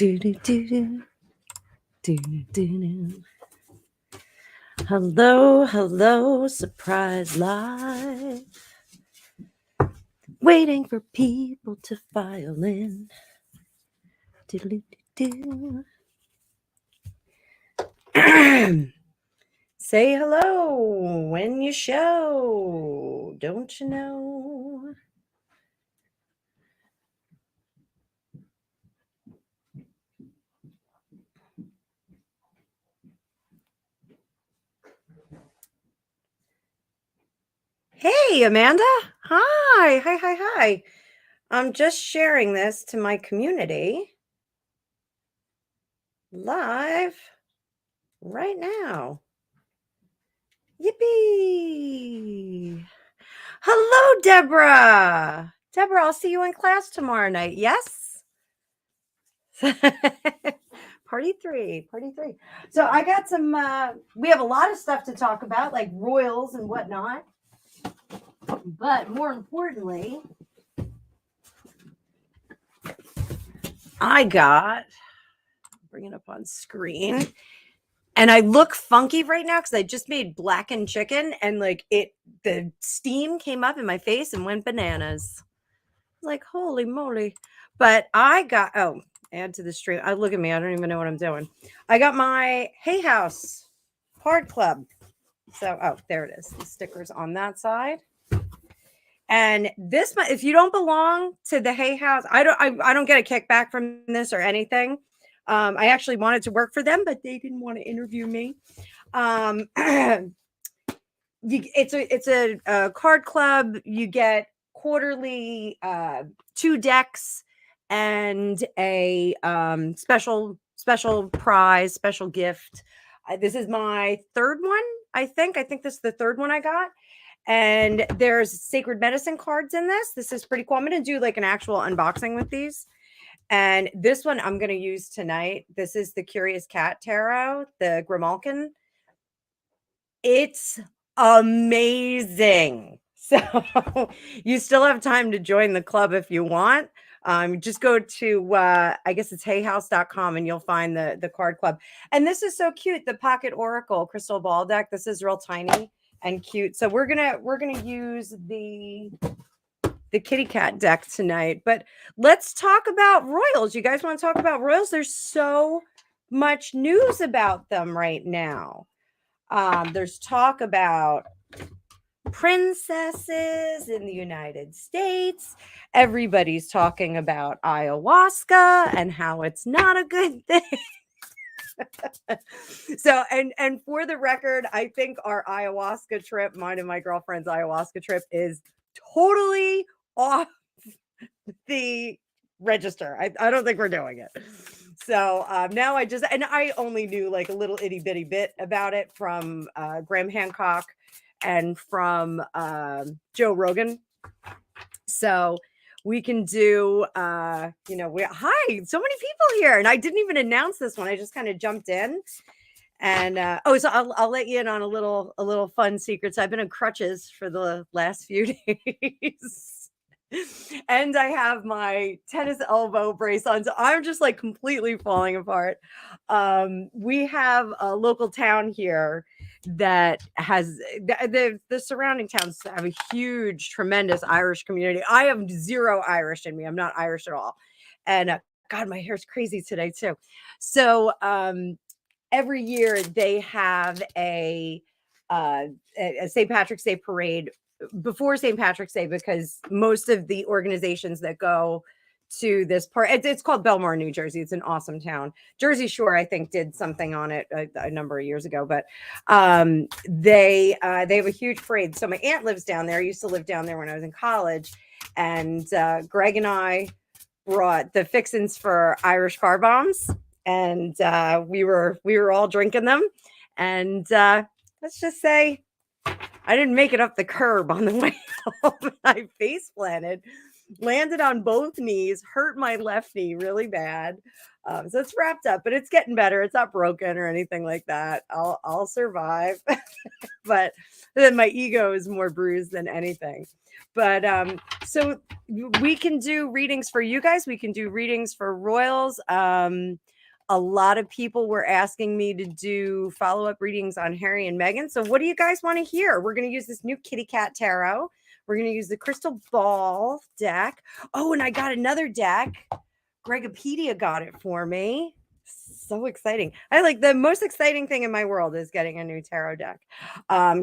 Do-do-do-do. Hello, hello, surprise live. Waiting for people to file in. Do-do-do-do. Say hello when you show, don't you know? Hey, Amanda. Hi. I'm just sharing this to my community live right now. Yippee! Hello, Deborah. Deborah, I'll see you in class tomorrow night. Yes? Party three. So I got some, we have a lot of stuff to talk about, like royals and whatnot. But more importantly, I got, bring it up on screen. And I look funky right now because I just made blackened chicken and the steam came up in my face and went bananas. Like, holy moly. But I got, add to the stream. Look at me. I don't even know what I'm doing. I got my Hay House Card Club. So, there it is. The stickers on that side. And this, if you don't belong to the Hay House, I don't get a kickback from this or anything. I actually wanted to work for them, but they didn't want to interview me. It's a card club. You get quarterly 2 decks and a special prize, special gift. This is my third one. I think this is the third one I got. And there's sacred medicine cards in this. This is pretty cool. I'm going to do like an actual unboxing with these. And this one I'm going to use tonight. This is the Curious Cat Tarot, the Grimalkin. It's amazing. So you still have time to join the club if you want. Just go to, I guess it's hayhouse.com and you'll find the card club. And this is so cute. The Pocket Oracle Crystal Ball deck. This is real tiny and cute. So we're gonna use the kitty cat deck tonight. But let's talk about royals. You guys want to talk about royals? There's so much news about them right now. There's talk about princesses in the United States. Everybody's talking about ayahuasca and how it's not a good thing. So, and for the record, I think our ayahuasca trip, mine and my girlfriend's ayahuasca trip, is totally off the register. I don't think we're doing it. So now I only knew like a little itty bitty bit about it from Graham Hancock and from Joe Rogan. So we can do, hi, so many people here. And I didn't even announce this one. I just kind of jumped in. And so I'll let you in on a little fun secret. So I've been on crutches for the last few days. And I have my tennis elbow brace on. So I'm just like completely falling apart. We have a local town here that has the surrounding towns have a huge, tremendous Irish community. I have zero Irish in me. I'm not Irish at all. And God, my hair's crazy today too. So every year they have a St. Patrick's Day parade before St. Patrick's Day, because most of the organizations that go to this part, it's called Belmar, New Jersey. It's an awesome town. Jersey Shore, I think, did something on it a number of years ago, but they have a huge parade. So my aunt lives down there. I used to live down there when I was in college, and Greg and I brought the fixins for Irish car bombs, and we were all drinking them, and let's just say I didn't make it up the curb on the way home. I face planted, landed on both knees, hurt my left knee really bad. So it's wrapped up, but it's getting better. It's not broken or anything like that. I'll survive. But then my ego is more bruised than anything. But so we can do readings for you guys. We can do readings for royals. A lot of people were asking me to do follow-up readings on Harry and Meghan. So what do you guys want to hear? We're going to use this new Kitty Cat Tarot. We're going to use the Crystal Ball deck. Oh, and I got another deck. Gregopedia got it for me. So exciting. I like the most exciting thing in my world is getting a new tarot deck.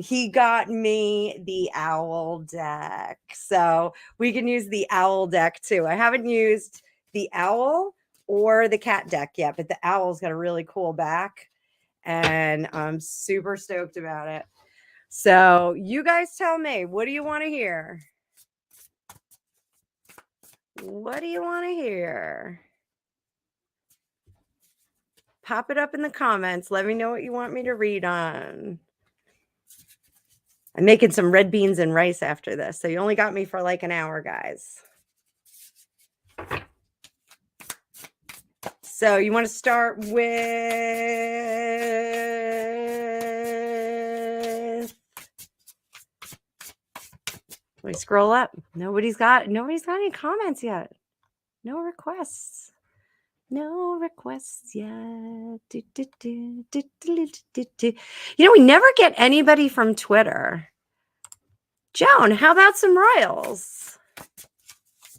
He got me the owl deck. So we can use the owl deck too. I haven't used the owl or the cat deck yet, but the owl's got a really cool back and I'm super stoked about it. So you guys tell me, what do you want to hear? What do you want to hear? Pop it up in the comments. Let me know what you want me to read on. I'm making some red beans and rice after this. So you only got me for like an hour, guys. So you want to start with... Let me scroll up. Nobody's got any comments yet. No requests. No requests yet. You know, we never get anybody from Twitter. Joan, how about some royals?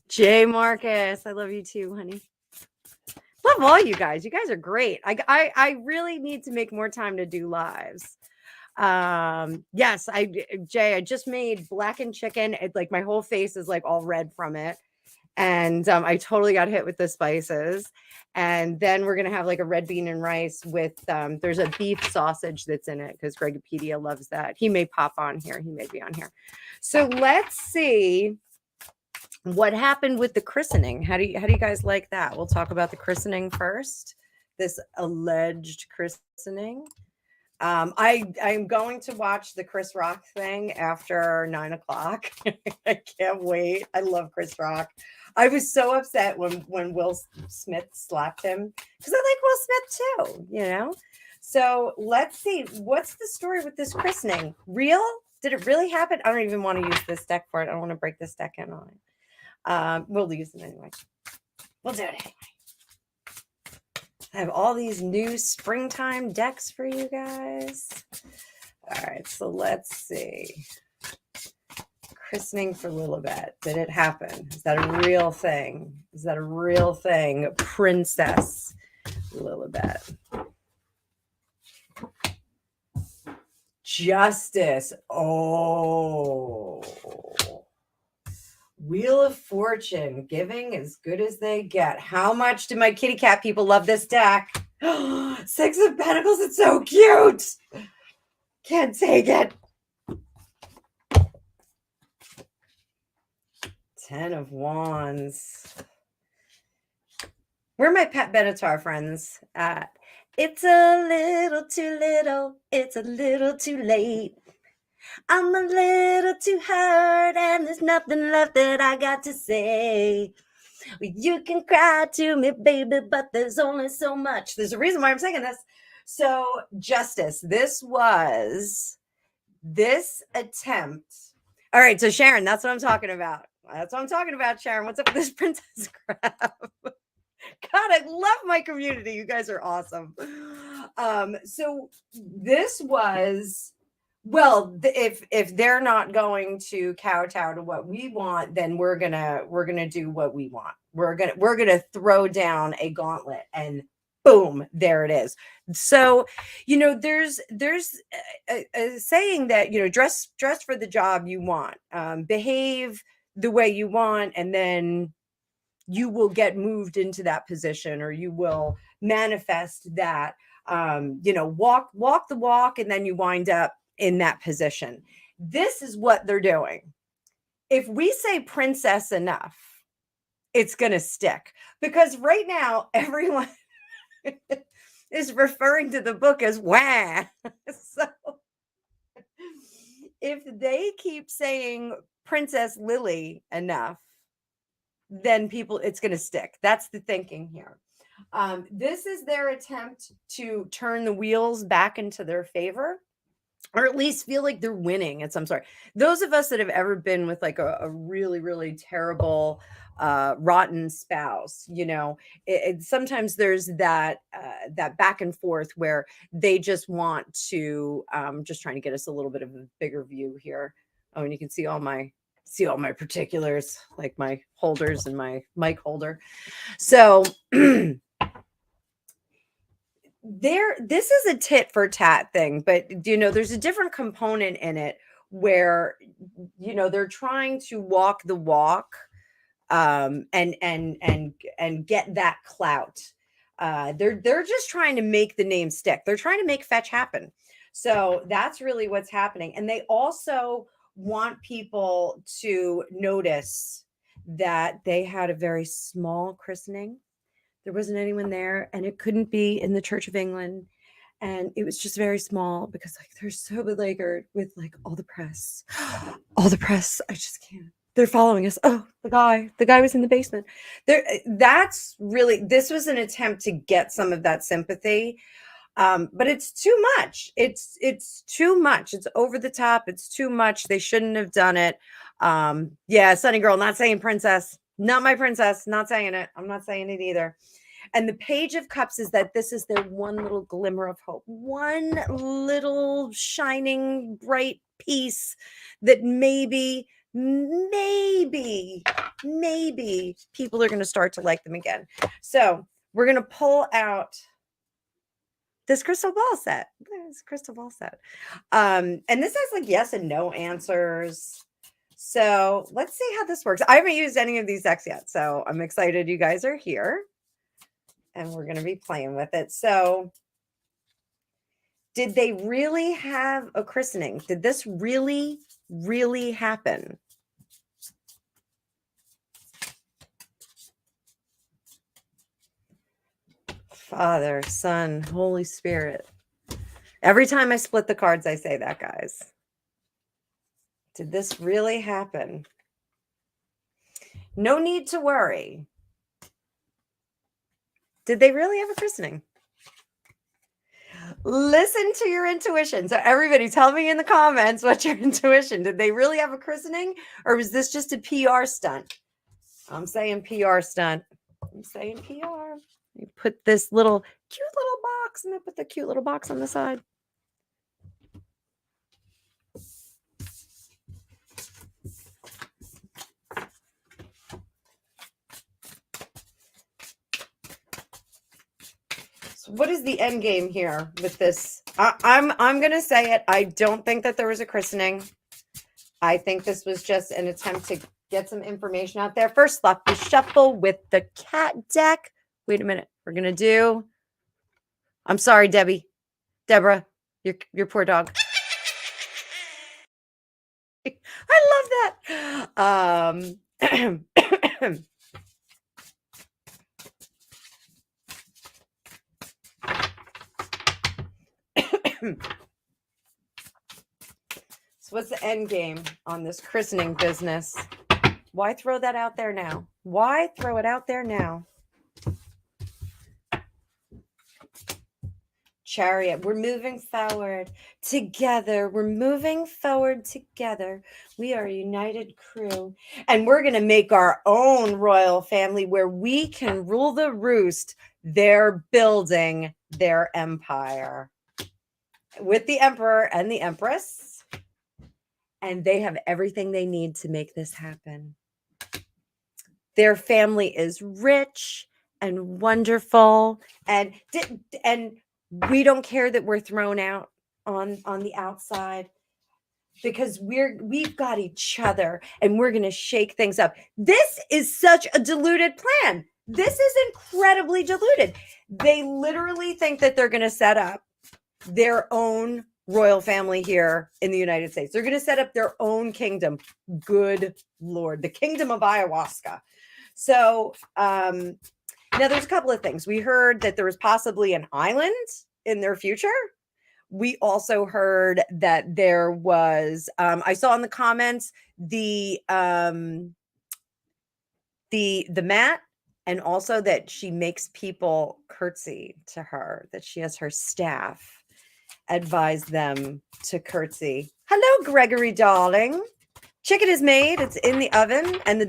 Jay Marcus, I love you too, honey. Love all you guys. You guys are great. I really need to make more time to do lives. Yes, Jay, I just made blackened chicken. It's like my whole face is like all red from it. And I totally got hit with the spices. And then we're going to have like a red bean and rice with, there's a beef sausage that's in it because Gregopedia loves that. He may pop on here. He may be on here. So let's see what happened with the christening. How do you guys like that? We'll talk about the christening first. This alleged christening. I'm going to watch the Chris Rock thing after 9 o'clock. I can't wait. I love Chris Rock. I was so upset when Will Smith slapped him because I like Will Smith too, you know? So let's see. What's the story with this christening? Real? Did it really happen? I don't even want to use this deck for it. I don't want to break this deck in on it. We'll use it anyway. We'll do it anyway. I have all these new springtime decks for you guys. All right, so let's see. Christening for Lilibet. Did it happen? Is that a real thing? Is that a real thing? Princess Lilibet. Justice. Oh. Wheel of Fortune, giving as good as they get. How much do my kitty cat people love this deck? 6 of Pentacles, it's so cute. Can't take it. 10 of Wands. Where are my Pet Benatar friends at? It's a little too little. It's a little too late. I'm a little too hurt and there's nothing left that I got to say. You can cry to me, baby, but there's only so much. There's a reason why I'm saying this. So, Justice, this attempt. All right, so Sharon, that's what I'm talking about. That's what I'm talking about, Sharon. What's up with this Princess Crab? God, I love my community. You guys are awesome. So this was... Well, if they're not going to kowtow to what we want, then we're gonna do what we want. We're gonna throw down a gauntlet, and boom, there it is. So, you know, there's a saying that, you know, dress for the job you want, behave the way you want, and then you will get moved into that position, or you will manifest that. You know, walk the walk, and then you wind up in that position. This is what they're doing. If we say princess enough, it's going to stick, because right now everyone is referring to the book as wah. So if they keep saying Princess Lily enough, then people, it's going to stick. That's the thinking here. This is their attempt to turn the wheels back into their favor, or at least feel like they're winning at some sort. Those of us that have ever been with like a really, really terrible, rotten spouse, you know, sometimes there's that that back and forth where they just want to just trying to get us a little bit of a bigger view here. Oh, and you can see all my particulars, like my holders and my mic holder. So this is a tit for tat thing, but you know, there's a different component in it where, you know, they're trying to walk the walk, and get that clout. They're just trying to make the name stick. They're trying to make fetch happen. So that's really what's happening. And they also want people to notice that they had a very small christening. There wasn't anyone there, and it couldn't be in the Church of England. And it was just very small because like they're so beleaguered with like all the press. All the press. I just can't. They're following us. Oh, the guy was in the basement. There, that's really, this was an attempt to get some of that sympathy. But it's too much. It's too much. It's over the top. It's too much. They shouldn't have done it. Yeah, Sunny Girl, not saying princess. Not my princess. Not saying it. I'm not saying it either. And the Page of Cups is that this is their one little glimmer of hope, one little shining bright piece that maybe people are going to start to like them again. So we're going to pull out this crystal ball set. And this has like yes and no answers. So let's see how this works. I haven't used any of these decks yet, so I'm excited you guys are here. And we're going to be playing with it. So did they really have a christening? Did this really, really happen? Father, Son, Holy Spirit. Every time I split the cards, I say that, guys. Did this really happen? No need to worry. Did they really have a christening? Listen to your intuition. So everybody tell me in the comments what's your intuition. Did they really have a christening, or was this just a PR stunt? I'm saying PR stunt. I'm saying PR. You put this little cute little box, and then put the cute little box on the side. What is the end game here with this? I'm gonna say it. I don't think that there was a christening. I think this was just an attempt to get some information out there. First up, the shuffle with the cat deck. Wait a minute. We're gonna do. I'm sorry, Deborah, your poor dog. I love that. So what's the end game on this christening business? Why throw that out there now? Why throw it out there now? Chariot, we're moving forward together. We're moving forward together. We are a united crew. And we're going to make our own royal family where we can rule the roost. They're building their empire with the emperor and the empress. And they have everything they need to make this happen. Their family is rich and wonderful. And we don't care that we're thrown out on the outside, because we've got each other and we're going to shake things up. This is such a diluted plan. This is incredibly diluted. They literally think that they're going to set up their own royal family here in the United States. They're going to set up their own kingdom. Good Lord, the kingdom of ayahuasca. So now there's a couple of things. We heard that there was possibly an island in their future, We also heard that there was, I saw in the comments the mat, and also that she makes people curtsy to her, that she has her staff advise them to curtsy. Hello, Gregory, darling. Chicken is made. It's in the oven, and the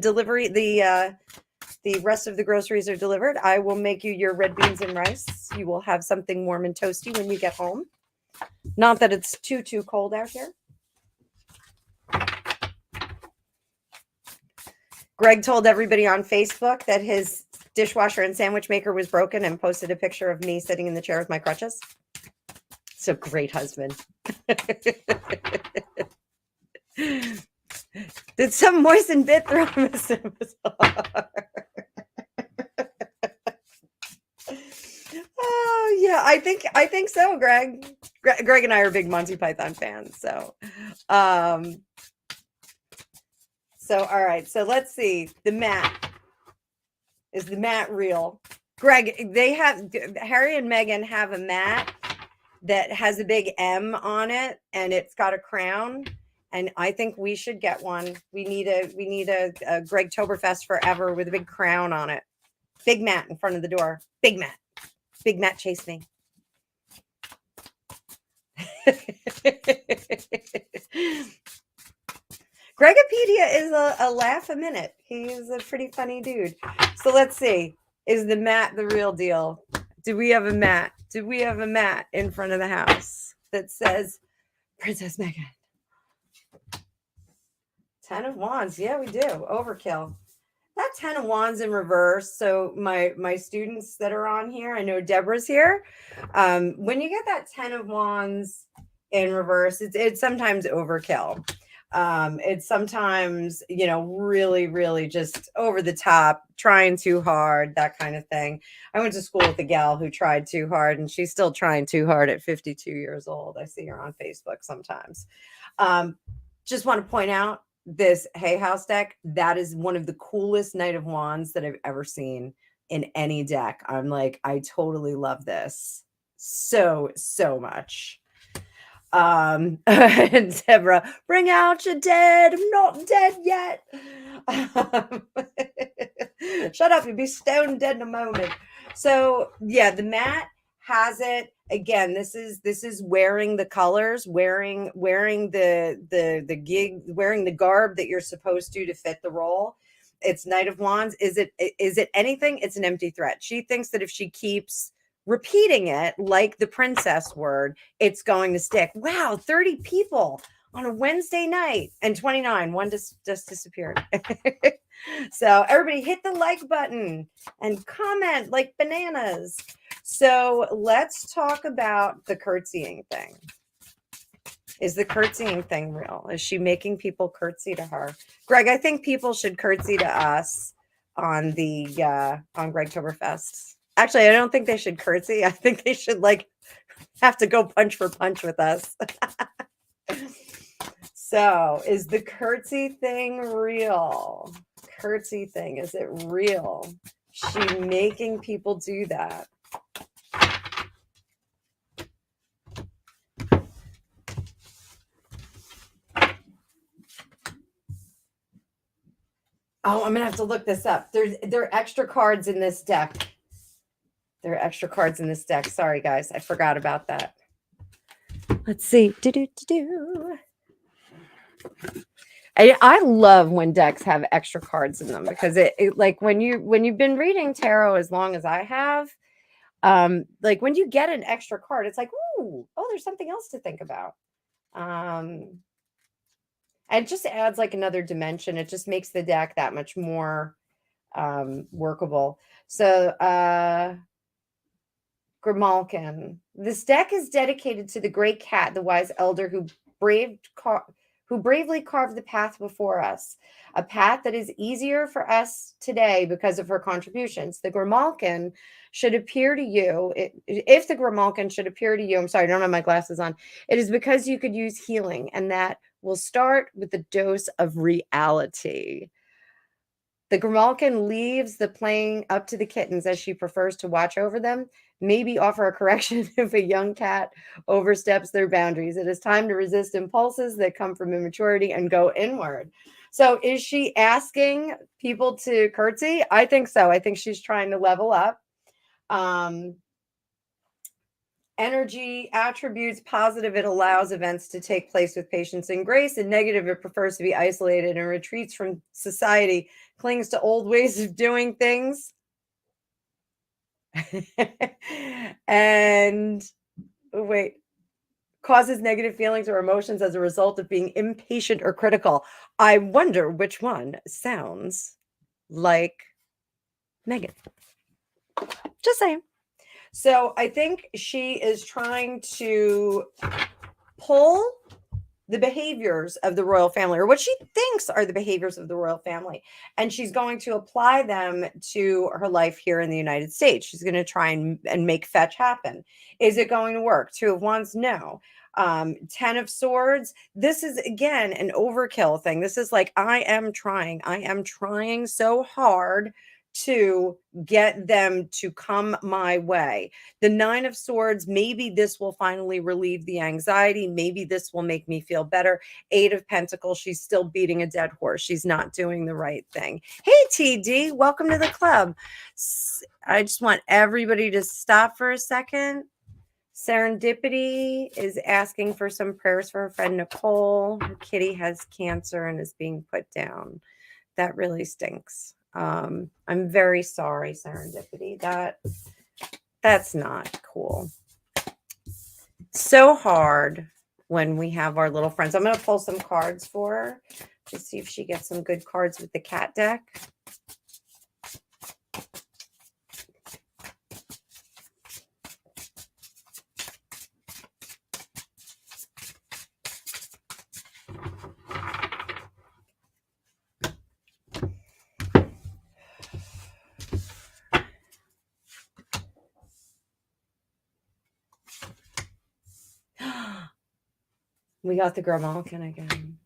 rest of the groceries are delivered. I will make you your red beans and rice. You will have something warm and toasty when you get home. Not that it's too cold out here. Greg told everybody on Facebook that his dishwasher and sandwich maker was broken and posted a picture of me sitting in the chair with my crutches. So great husband. Did some moistened bit throw him a scimitar? Oh yeah, I think so, Greg. Greg and I are big Monty Python fans, so all right. So let's see. The mat. Is the mat real? Greg, Harry and Meghan have a mat that has a big M on it, and it's got a crown. And I think we should get one. We need a Greg Toberfest forever with a big crown on it. Big mat in front of the door. Big mat. Big mat chase me. Gregopedia is a laugh a minute. He's a pretty funny dude. So let's see. Is the mat the real deal? Do we have a mat? Do we have a mat in front of the house that says Princess Meghan? 10 of Wands. Yeah, we do. Overkill. That 10 of Wands in reverse. So my students that are on here, I know Deborah's here. When you get that 10 of Wands in reverse, it's sometimes overkill. It's sometimes, really, really just over the top, trying too hard, that kind of thing. I went to school with a gal who tried too hard, and she's still trying too hard at 52 years old. I see her on Facebook sometimes. Just want to point out this Hay House deck. That is one of the coolest Knight of Wands that I've ever seen in any deck. I'm like, I totally love this so much. And Deborah, bring out your dead. I'm not dead yet. Shut up, you'll be stone dead in a moment. So yeah, the mat has it. Again, this is wearing the colors, wearing the gig, wearing the garb that you're supposed to fit the role. It's Knight of Wands. Is it anything? It's an empty threat. She thinks that if she keeps repeating it like the princess word, it's going to stick. Wow, 30 people on a Wednesday night, and 29. One just disappeared. So everybody hit the like button and comment like bananas. So let's talk about the curtsying thing. Is the curtsying thing real? Is she making people curtsy to her? Greg, I think people should curtsy to us on the on Gregtoberfest. Actually, I don't think they should curtsy. I think they should have to go punch for punch with us. So is the curtsy thing real? Curtsy thing, is it real? She making people do that? Oh, I'm gonna have to look this up. There are extra cards in this deck. There are extra cards in this deck. Sorry, guys, I forgot about that. Let's see. I love when decks have extra cards in them, because it like when you've been reading tarot as long as I have, like when you get an extra card, it's like, ooh, oh, there's something else to think about. And it just adds like another dimension. It just makes the deck that much more workable. So Grimalkin. This deck is dedicated to the great cat, the wise elder who bravely carved the path before us, a path that is easier for us today because of her contributions. The Grimalkin should appear to you, if the Grimalkin should appear to you, I'm sorry, I don't have my glasses on, it is because you could use healing, and that will start with a dose of reality. The Grimalkin leaves the playing up to the kittens as she prefers to watch over them. Maybe offer a correction if a young cat oversteps their boundaries. It is time to resist impulses that come from immaturity and go inward. So, is she asking people to curtsy? I think so. I think she's trying to level up. Energy attributes positive, it allows events to take place with patience and grace, and negative, it prefers to be isolated and retreats from society, clings to old ways of doing things. And wait, causes negative feelings or emotions as a result of being impatient or critical. I wonder which one sounds like Megan. Just saying. So I think she is trying to pull the behaviors of the royal family, or what she thinks are the behaviors of the royal family, and she's going to apply them to her life here in the United States. She's going to try and make fetch happen. Is it going to work? Two of Wands, no. 10 of Swords, this is again an overkill thing. This is like, I am trying so hard to get them to come my way. The 9 of Swords, maybe this will finally relieve the anxiety. Maybe this will make me feel better. 8 of Pentacles, she's still beating a dead horse. She's not doing the right thing. Hey, TD, welcome to the club. I just want everybody to stop for a second. Serendipity is asking for some prayers for her friend Nicole. Her kitty has cancer and is being put down. That really stinks. I'm very sorry, Serendipity. That's not cool. So hard when we have our little friends. I'm going to pull some cards for her to see if she gets some good cards with the cat deck. We got the Grimalkin again.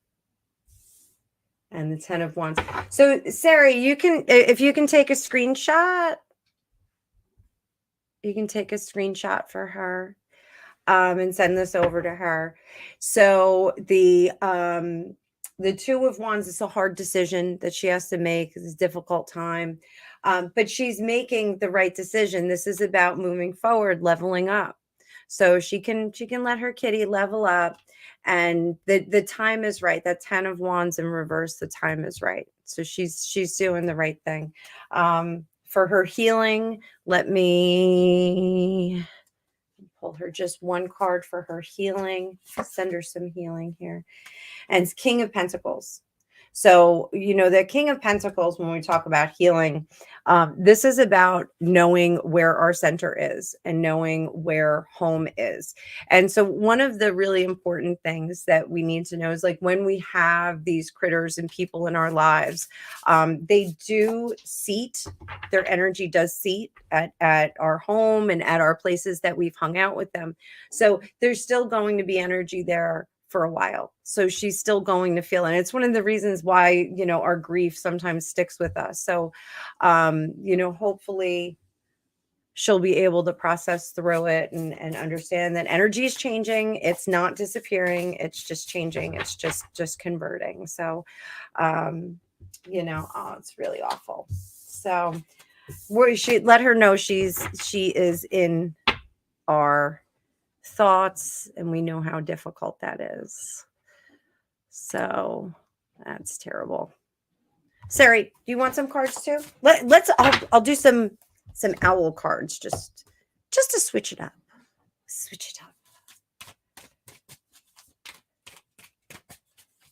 And the 10 of Wands. So, Sarah, if you can take a screenshot, you can take a screenshot for her and send this over to her. So the 2 of Wands is a hard decision that she has to make. It's a difficult time. But she's making the right decision. This is about moving forward, leveling up. So she can let her kitty level up, and the time is right. That 10 of Wands in reverse, the time is right. So she's doing the right thing. For her healing, let me pull her just one card for her healing. Send her some healing here. And it's King of Pentacles. So, the King of Pentacles, when we talk about healing, this is about knowing where our center is and knowing where home is. And so one of the really important things that we need to know is, like, when we have these critters and people in our lives, they do seat, their energy does seat at our home and at our places that we've hung out with them. So there's still going to be energy there for a while. So she's still going to feel it. And it's one of the reasons why, our grief sometimes sticks with us. So, hopefully she'll be able to process through it and understand that energy is changing. It's not disappearing. It's just changing. It's just converting. So, it's really awful. So we should let her know she is in our thoughts, and we know how difficult that is. So that's terrible. Sari, do you want some cards too? I'll do some owl cards just to switch it up.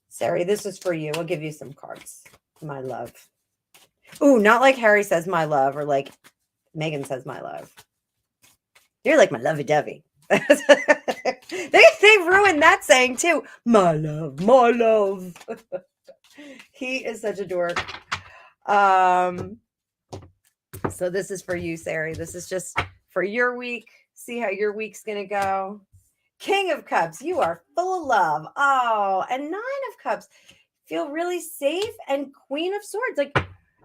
Sari, this is for you. I'll give you some cards. My love. Ooh, not like Harry says my love, or like Megan says my love. You're like my lovey-dovey. They ruined that saying too. My love, my love. He is such a dork. So this is for you, Sari. This is just for your week. See how your week's gonna go. King of Cups, you are full of love. Oh, and 9 of Cups, feel really safe. And Queen of Swords, like,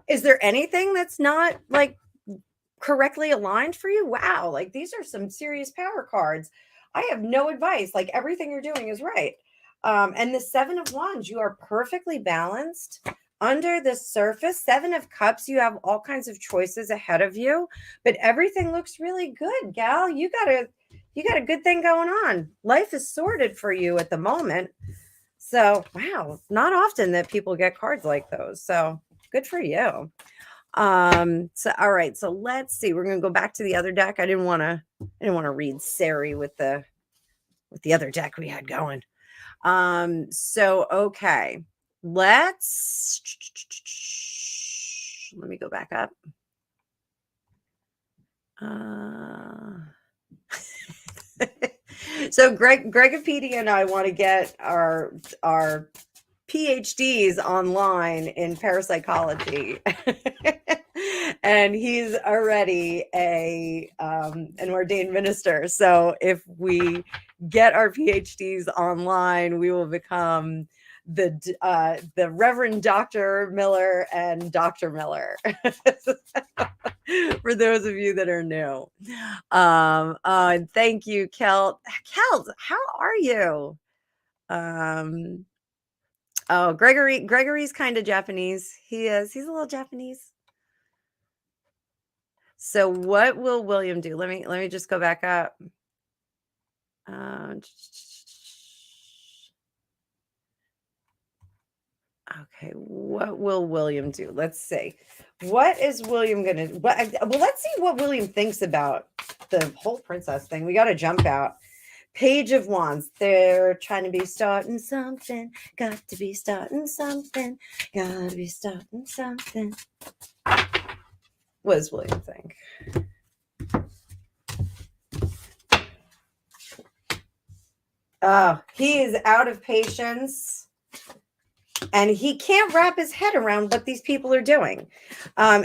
Is there anything that's not like correctly aligned for you? Wow, like these are some serious power cards. I have no advice. Like everything you're doing is right. And the Seven of Wands, you are perfectly balanced. Under the surface, Seven of Cups, you have all kinds of choices ahead of you, but everything looks really good, gal. You got a good thing going on. Life is sorted for you at the moment. So, wow, not often that people get cards like those. So, good for you. So all right, so let's see. We're gonna go back to the other deck. I didn't want to read Sari with the other deck we had going. So okay, let's let me go back up. So Gregopedia and I want to get our PhDs online in parapsychology. And he's already an ordained minister. So if we get our PhDs online, we will become the Reverend Dr. Miller and Dr. Miller. For those of you that are new. And thank you, Kelt. Kelt, how are you? Oh, Gregory's kind of Japanese. He is. He's a little Japanese. So what will William do? Let me just go back up. Okay, what will William do? Let's see. What is William gonna? Well, let's see what William thinks about the whole princess thing. We got to jump out. Page of Wands. They're trying to be starting something. Got to be starting something. Got to be starting something. What does William think? He is out of patience. And he can't wrap his head around what these people are doing.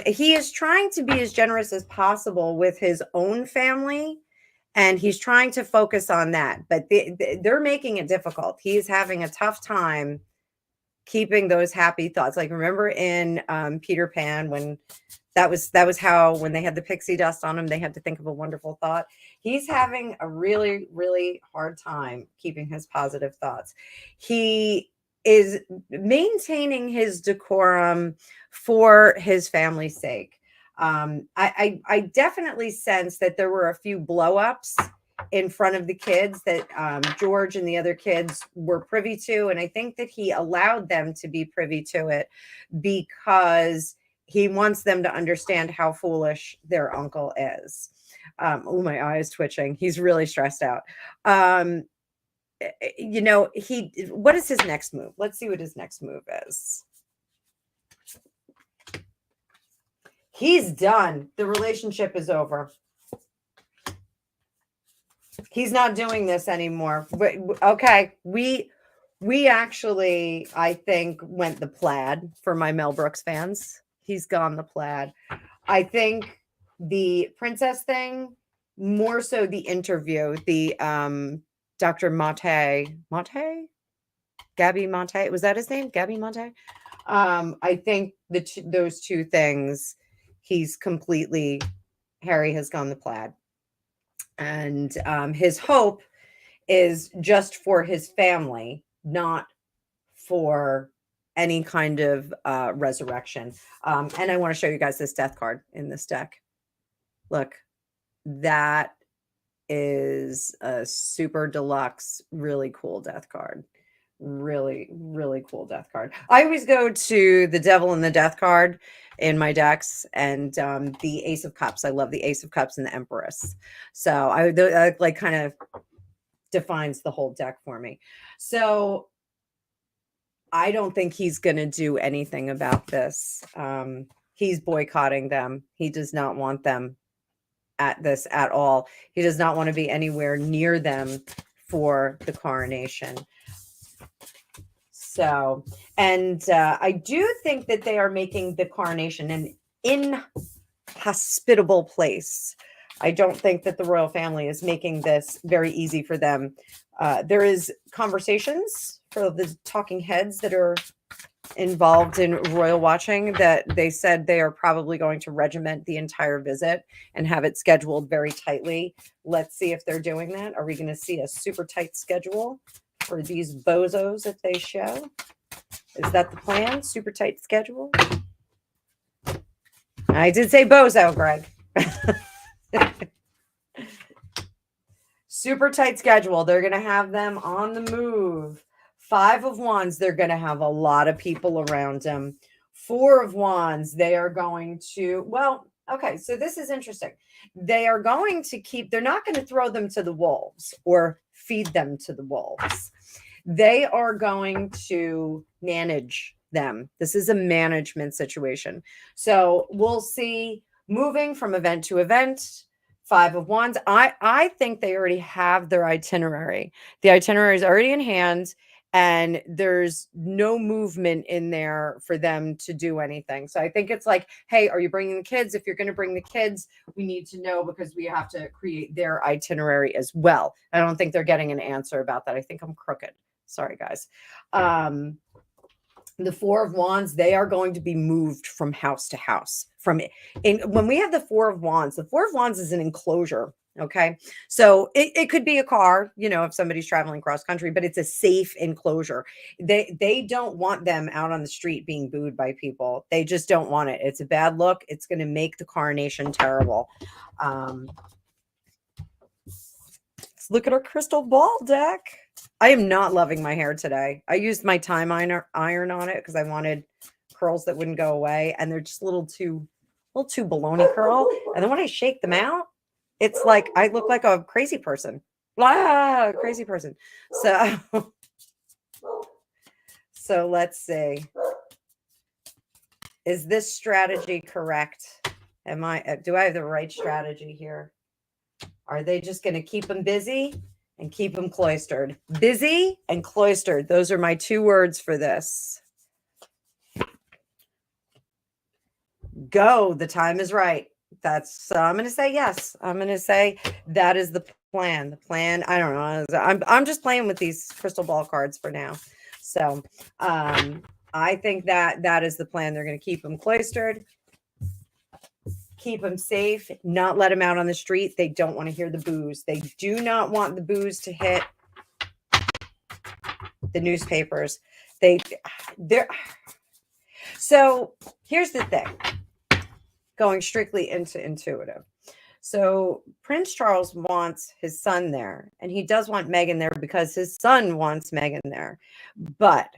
He is trying to be as generous as possible with his own family. And he's trying to focus on that. But they're making it difficult. He's having a tough time keeping those happy thoughts. Like remember in Peter Pan, when that was how when they had the pixie dust on him, they had to think of a wonderful thought. He's having a really, really hard time keeping his positive thoughts. He is maintaining his decorum for his family's sake. I definitely sense that there were a few blow-ups in front of the kids that George and the other kids were privy to. And I think that he allowed them to be privy to it because he wants them to understand how foolish their uncle is. Oh, my eye is twitching. He's really stressed out. What is his next move? Let's see what his next move is. He's done. The relationship is over. He's not doing this anymore. Okay, we actually, I think, went the plaid for my Mel Brooks fans. He's gone the plaid. I think the princess thing, more so the interview, the Dr. Gabby Mate, was that his name? Gabby Mate? I think those two things, Harry has gone the plaid. And his hope is just for his family, not for any kind of resurrection. And I want to show you guys this death card in this deck. Look, that is a super deluxe, really cool death card. Really, really cool death card. I always go to the Devil and the Death card in my decks, and the Ace of Cups. I love the Ace of Cups and the Empress. So I like kind of defines the whole deck for me. So I don't think he's going to do anything about this. He's boycotting them. He does not want them at this at all. He does not want to be anywhere near them for the coronation. So, and I do think that they are making the coronation an inhospitable place. I don't think that the royal family is making this very easy for them. There is conversations for the talking heads that are involved in royal watching that they said they are probably going to regiment the entire visit and have it scheduled very tightly. Let's see if they're doing that. Are we going to see a super tight schedule for these bozos if they show? Is that the plan? Super tight schedule? I did say bozo, Greg. Super tight schedule. They're going to have them on the move. 5 of Wands, they're going to have a lot of people around them. 4 of Wands, they are going to, well, okay, so this is interesting. They are going to keep, they're not going to throw them to the wolves or feed them to the wolves. They are going to manage them. This is a management situation. So we'll see moving from event to event. 5 of Wands. I think they already have their itinerary. The itinerary is already in hand, and there's no movement in there for them to do anything. So I think it's like, hey, are you bringing the kids? If you're going to bring the kids, we need to know because we have to create their itinerary as well. I don't think they're getting an answer about that. I think I'm crooked. Sorry, guys. The 4 of Wands, they are going to be moved from house to house. When we have the 4 of Wands is an enclosure. Okay. So it could be a car, if somebody's traveling cross country, but it's a safe enclosure. They don't want them out on the street being booed by people. They just don't want it. It's a bad look. It's going to make the coronation terrible. Let's look at our crystal ball deck. I am not loving my hair today. I used my time iron on it because I wanted curls that wouldn't go away, and they're just a little too baloney curl. And then when I shake them out, it's like I look like a crazy person. Crazy person. So let's see. Is this strategy correct? Do I have the right strategy here? Are they just going to keep them busy and keep them cloistered? Busy and cloistered. Those are my 2 words for this. Go. The time is right. I'm going to say yes. I'm going to say that is the plan. The plan. I don't know. I'm just playing with these crystal ball cards for now. So I think that is the plan. They're going to keep them cloistered, keep them safe, not let them out on the street. They don't want to hear the boos. They do not want the boos to hit the newspapers. So here's the thing, going strictly into intuitive. So Prince Charles wants his son there, and he does want Meghan there because his son wants Meghan there, but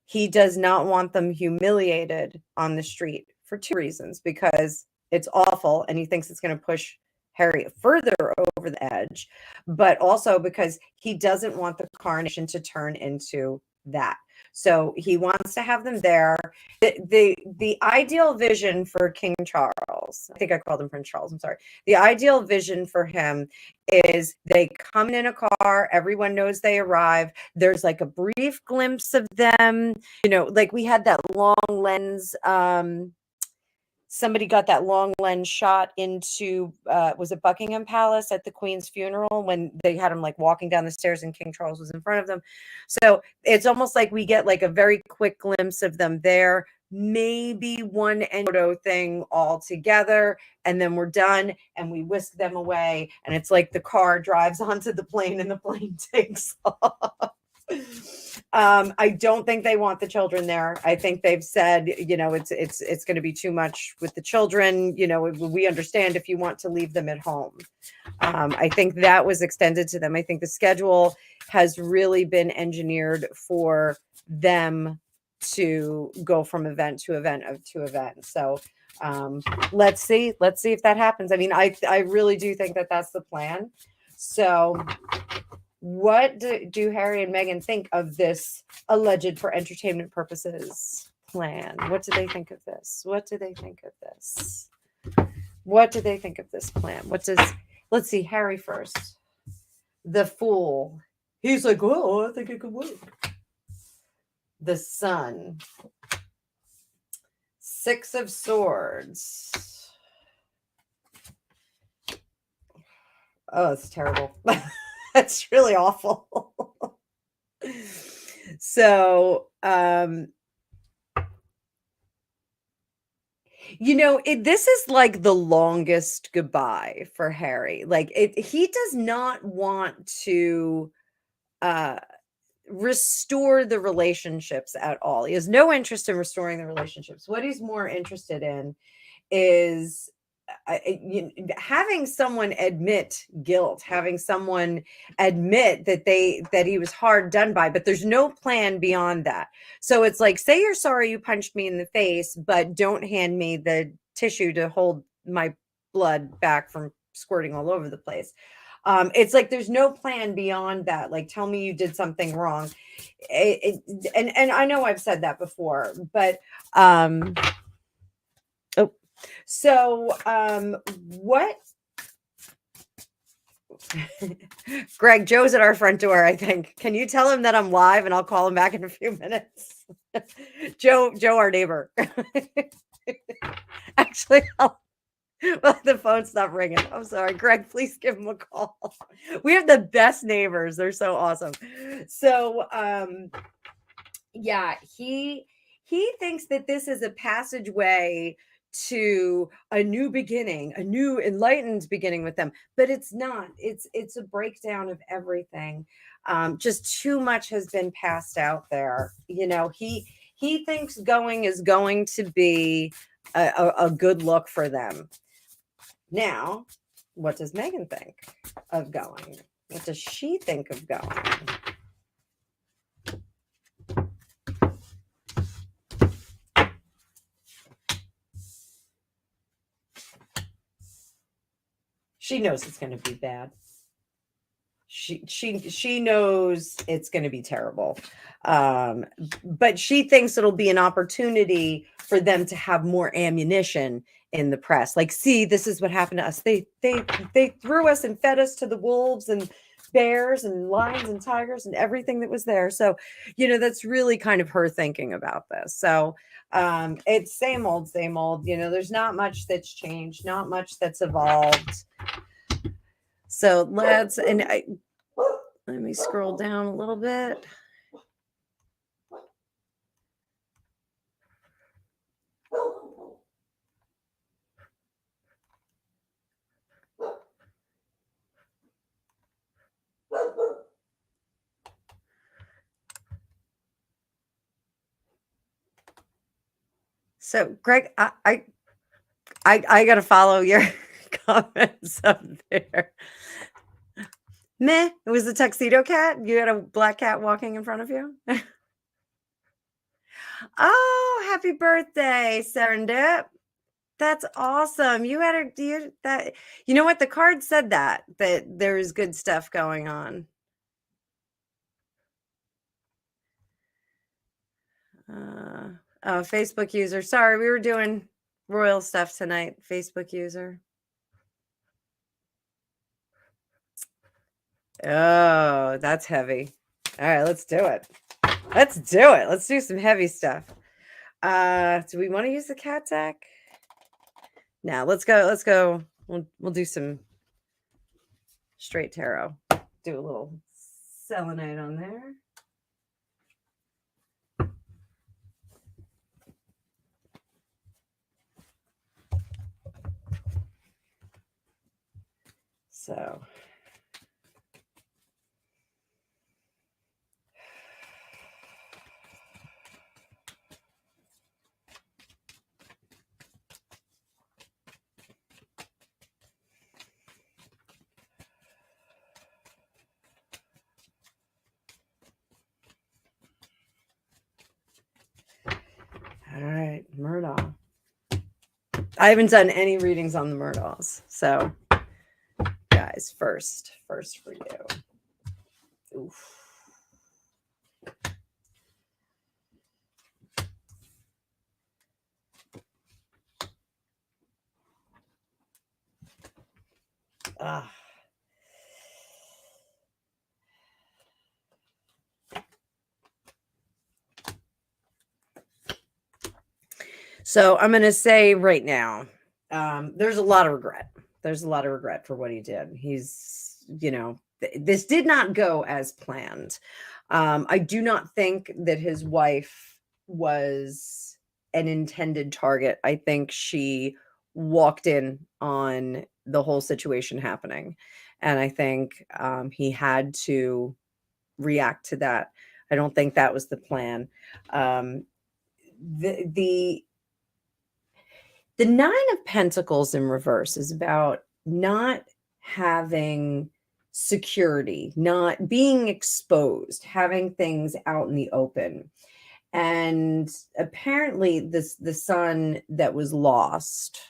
he does not want them humiliated on the street for 2 reasons, because it's awful and he thinks it's going to push Harry further over the edge, but also because he doesn't want the coronation to turn into that. So he wants to have them there. The ideal vision for King Charles, I think I called him Prince Charles, I'm sorry. The ideal vision for him is they come in a car, everyone knows they arrive. There's like a brief glimpse of them, like we had that long lens, somebody got that long lens shot into, was it Buckingham Palace at the Queen's funeral when they had him like walking down the stairs and King Charles was in front of them. So it's almost like we get like a very quick glimpse of them there, maybe one photo thing all together, and then we're done and we whisk them away. And it's like the car drives onto the plane and the plane takes off. I don't think they want the children there. I think they've said, it's going to be too much with the children. We understand if you want to leave them at home. I think that was extended to them. I think the schedule has really been engineered for them to go from event to event to event. So let's see if that happens. I mean, I really do think that that's the plan. So what do Harry and Meghan think of this alleged for entertainment purposes plan? What do they think of this? What do they think of this? What do they think of this plan? Let's see, Harry first. The Fool. He's like, oh, I think it could work. The Sun. 6 of Swords. Oh, it's terrible. That's really awful. So, This is like the longest goodbye for Harry. Like he does not want to uh restore the relationships at all. He has no interest in restoring the relationships. What he's more interested in is having someone admit guilt, having someone admit that he was hard done by, but there's no plan beyond that. So it's like, say you're sorry you punched me in the face, but don't hand me the tissue to hold my blood back from squirting all over the place. It's like there's no plan beyond that. Like, tell me you did something wrong. And I know I've said that before, but oh, so what? Greg, Joe's at our front door, I think. Can you tell him that I'm live and I'll call him back in a few minutes? Joe, our neighbor. Actually, well, the phone stopped ringing. I'm sorry, Greg. Please give him a call. We have the best neighbors. They're so awesome. So, yeah, he thinks that this is a passageway to a new beginning, a new enlightened beginning with them, but it's not. It's a breakdown of everything. Just too much has been passed out there. He thinks going is going to be a good look for them. Now, what does Megan think of going? What does she think of going? She knows it's going to be bad. She knows it's going to be terrible. But she thinks it'll be an opportunity for them to have more ammunition in the press. Like, see, this is what happened to us. They threw us and fed us to the wolves and bears and lions and tigers and everything that was there. So, that's really kind of her thinking about this. So, it's same old, same old. There's not much that's changed, not much that's evolved. So let me scroll down a little bit. So, Greg, I got to follow your comments up there. Meh, it was the tuxedo cat. You had a black cat walking in front of you. Oh, happy birthday, Serendip. That's awesome. You had that. You know what? The card said that there is good stuff going on. Oh, Facebook user. Sorry, we were doing royal stuff tonight. Facebook user. Oh, that's heavy. All right, let's do it. Let's do it. Let's do some heavy stuff. Do we want to use the cat deck? Now, let's go. We'll do some straight tarot. Do a little selenite on there. So, all right, Murdaugh. I haven't done any readings on the Murdaughs. So, guys, first for you. Oof. Ah. So I'm going to say right now, there's a lot of regret. There's a lot of regret for what he did. He's, this did not go as planned. I do not think that his wife was an intended target. I think she walked in on the whole situation happening. And I think he had to react to that. I don't think that was the plan. Um, the Nine of Pentacles in reverse is about not having security, not being exposed, having things out in the open. And apparently the son that was lost,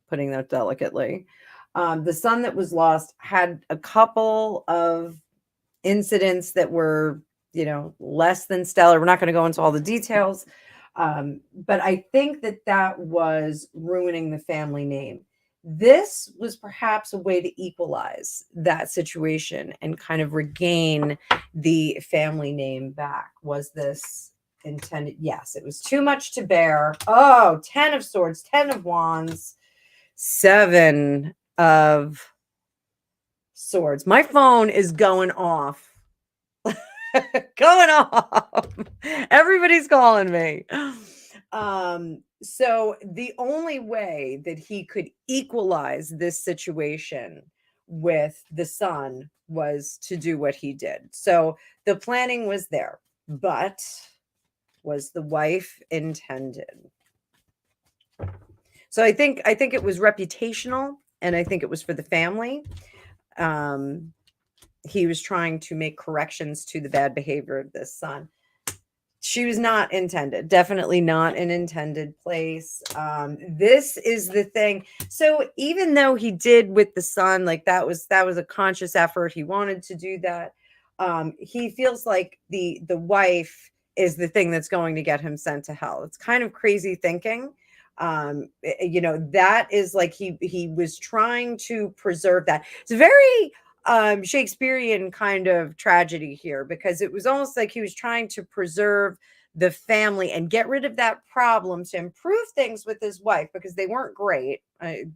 putting that delicately, the son that was lost had a couple of incidents that were, less than stellar. We're not going to go into all the details. But I think that was ruining the family name. This was perhaps a way to equalize that situation and kind of regain the family name back. Was this intended? Yes, it was too much to bear. Oh, 10 of Swords, 10 of Wands, 7 of Swords. My phone is going off. Going off. Everybody's calling me. So the only way that he could equalize this situation with the son was to do what he did. So the planning was there, but was the wife intended? So I think it was reputational, and I think it was for the family. He was trying to make corrections to the bad behavior of this son. She was not intended, definitely not an intended place. This is the thing. So even though he did with the son, like that was a conscious effort, he wanted to do that. He feels like the wife is the thing that's going to get him sent to hell. It's kind of crazy thinking. That is like he was trying to preserve that. It's very Shakespearean kind of tragedy here, because it was almost like he was trying to preserve the family and get rid of that problem to improve things with his wife, because they weren't great.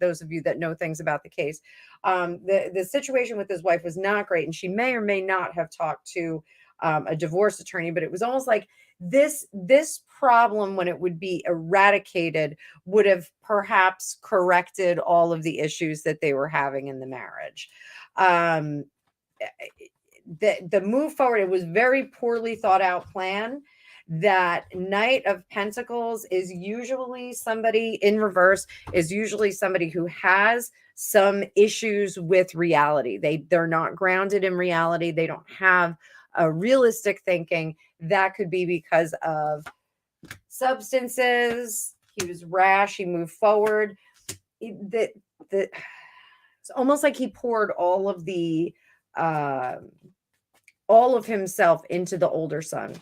Those of you that know things about the case, the situation with his wife was not great, and she may or may not have talked to a divorce attorney, but it was almost like this problem, when it would be eradicated, would have perhaps corrected all of the issues that they were having in the marriage. The move forward, it was very poorly thought out plan. That Knight of Pentacles is usually somebody in reverse, is usually somebody who has some issues with reality. They're not grounded in reality. They don't have a realistic thinking. That could be because of substances. He was rash. He moved forward. It's almost like he poured all of himself into the older son.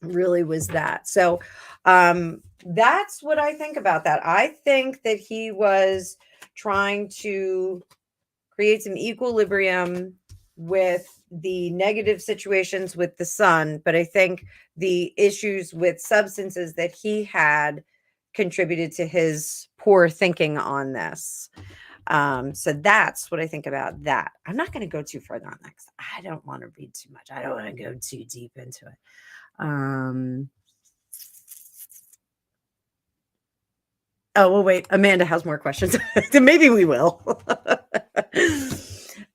Really was that. So that's what I think about that. I think that he was trying to create some equilibrium with the negative situations with the son, but I think the issues with substances that he had contributed to his poor thinking on this. So that's what I think about that. I'm not going to go too further on that, because I don't want to read too much. I don't want to go too deep into it. Oh, well, wait. Amanda has more questions. Maybe we will.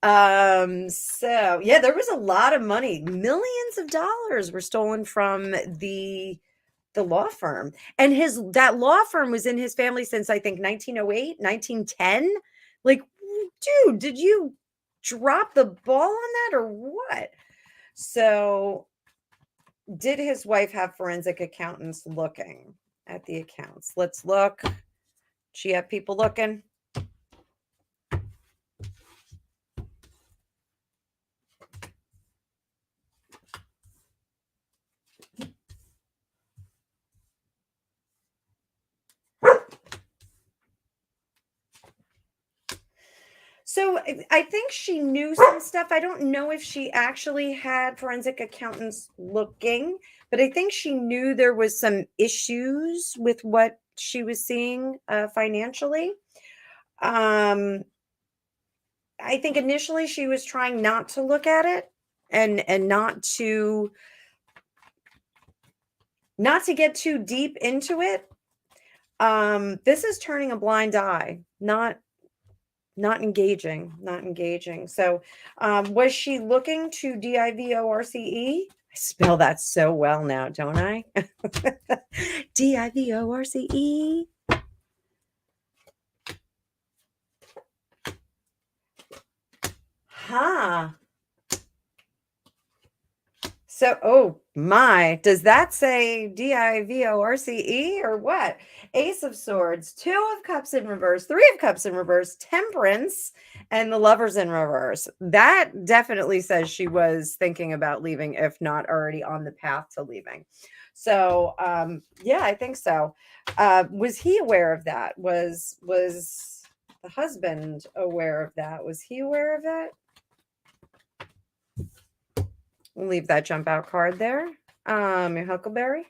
So yeah, there was a lot of money. Millions of dollars were stolen from the law firm. And that law firm was in his family since, I think, 1908, 1910. Like, dude, did you drop the ball on that or what? So did his wife have forensic accountants looking at the accounts? Let's look. She had people looking. So I think she knew some stuff. I don't know if she actually had forensic accountants looking, but I think she knew there was some issues with what she was seeing financially. I think initially she was trying not to look at it and not to not to get too deep into it, this is turning a blind eye, not engaging, not engaging. So, was she looking to divorce? I spell that so well now, don't I? divorce. Huh. So, oh my, does that say divorce or what? Ace of Swords, Two of Cups in reverse, Three of Cups in reverse, Temperance, and the Lovers in reverse. That definitely says she was thinking about leaving, if not already on the path to leaving. So, yeah, I think so. Was he aware of that? Was the husband aware of that? Was he aware of it? We'll leave that jump out card there. Your Huckleberry.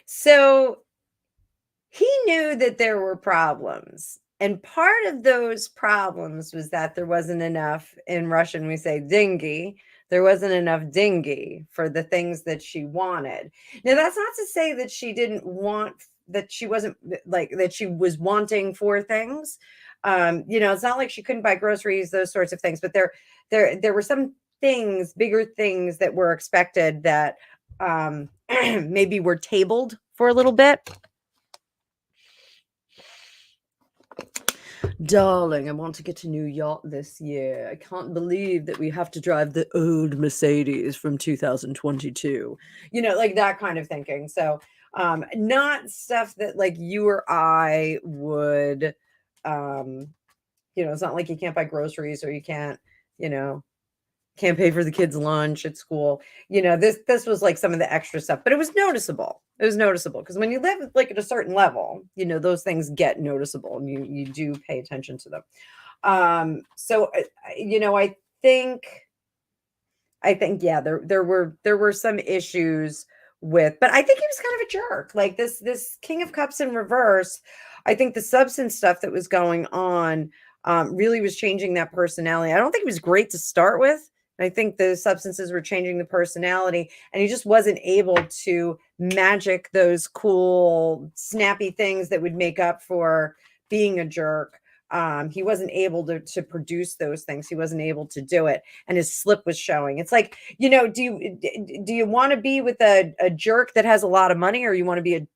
So he knew that there were problems. And part of those problems was that there wasn't enough, in Russian, we say dingy. There wasn't enough dingy for the things that she wanted. Now, that's not to say that she didn't want, that she wasn't like, that she was wanting for things. It's not like she couldn't buy groceries, those sorts of things, but there were some things, bigger things that were expected that maybe were tabled for a little bit. Darling, I want to get a new yacht this year. I can't believe that we have to drive the old Mercedes from 2022. Like that kind of thinking. So, not stuff that like you or I would, it's not like you can't buy groceries or you can't pay for the kids' lunch at school. This was like some of the extra stuff, but it was noticeable. It was noticeable because when you live like at a certain level, those things get noticeable and you do pay attention to them. So I think yeah, there were some issues with, but I think he was kind of a jerk. Like this King of Cups in reverse. I think the substance stuff that was going on really was changing that personality. I don't think he was great to start with. I think the substances were changing the personality, and he just wasn't able to magic those cool, snappy things that would make up for being a jerk. He wasn't able to produce those things. He wasn't able to do it, and his slip was showing. It's like, do you want to be with a jerk that has a lot of money, or you want to be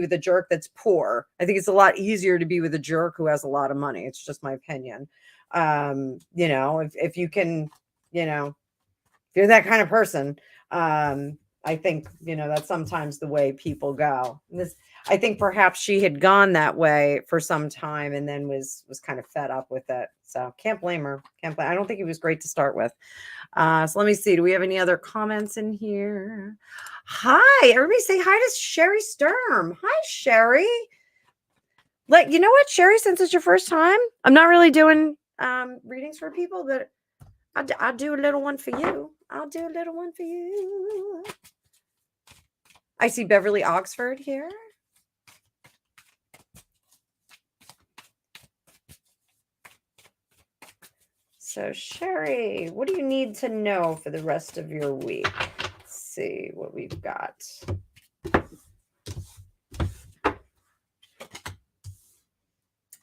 with a jerk that's poor? I think it's a lot easier to be with a jerk who has a lot of money. It's just my opinion. If you can, if you're that kind of person, I think, that's sometimes the way people go. I think perhaps she had gone that way for some time and then was kind of fed up with it. So can't blame her. I don't think he was great to start with. So let me see. Do we have any other comments in here? Hi, everybody say hi to Sherry Sturm. Hi, Sherry. You know what, Sherry, since it's your first time, I'm not really doing readings for people, but I'll do a little one for you. I'll do a little one for you. I see Beverly Oxford here. So, Sherry, what do you need to know for the rest of your week? Let's see what we've got.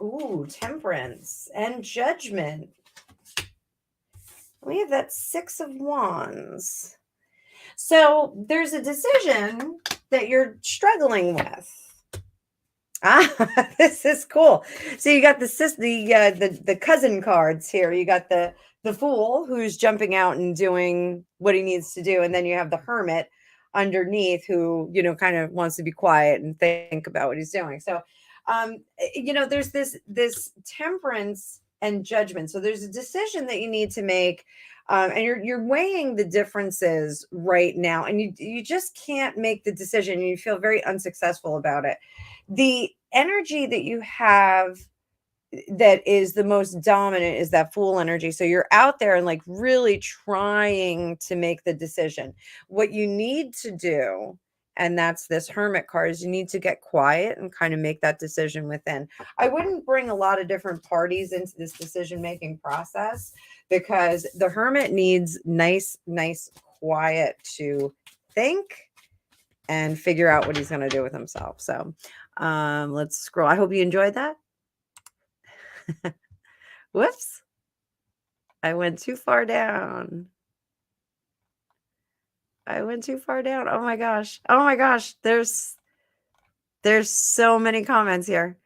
Ooh, Temperance and Judgment. We have that Six of Wands. So there's a decision that you're struggling with. This is cool. So you got the cousin cards here. You got the Fool who's jumping out and doing what he needs to do, and then you have the Hermit underneath who kind of wants to be quiet and think about what he's doing. So there's this Temperance and Judgment. So there's a decision that you need to make, and you're weighing the differences right now, and you just can't make the decision. And you feel very unsuccessful about it. The energy that you have that is the most dominant is that Fool energy. So you're out there and like really trying to make the decision. What you need to do, and that's this Hermit card, is you need to get quiet and kind of make that decision within. I wouldn't bring a lot of different parties into this decision making process because the Hermit needs nice, quiet to think and figure out what he's going to do with himself. So let's scroll. I hope you enjoyed that. Whoops. I went too far down. I went too far down. Oh my gosh. Oh my gosh. There's so many comments here.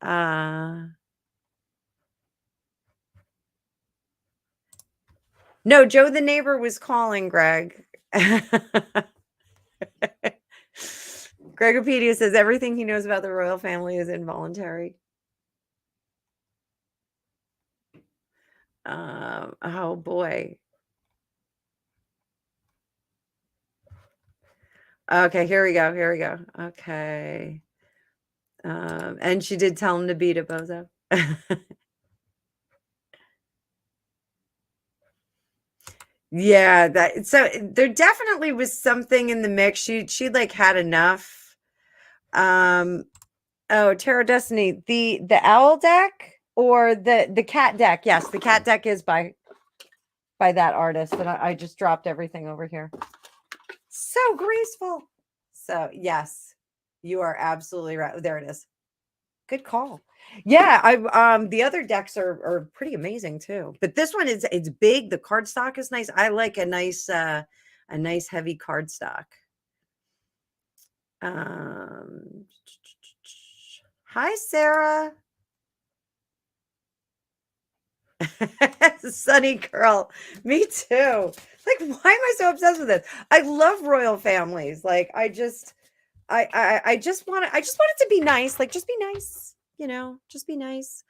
No, Joe the neighbor was calling Greg. Gregopedia says everything he knows about the royal family is involuntary. Oh boy. Okay, here we go. Here we go. Okay. And she did tell him to beat it, bozo. Yeah, so there definitely was something in the mix. She like had enough. Oh, Tarot Destiny, the owl deck or the cat deck. Yes, the cat deck is by that artist, and I just dropped everything over here. So graceful. So yes, you are absolutely right. There it is. Good call. Yeah, I the other decks are pretty amazing too. But this one is it's big. The cardstock is nice. I like a nice heavy cardstock. Hi Sarah. Sunny girl. Me too. Like, why am I so obsessed with this? I love royal families. Like, I just want it to be nice. Like, just be nice, just be nice.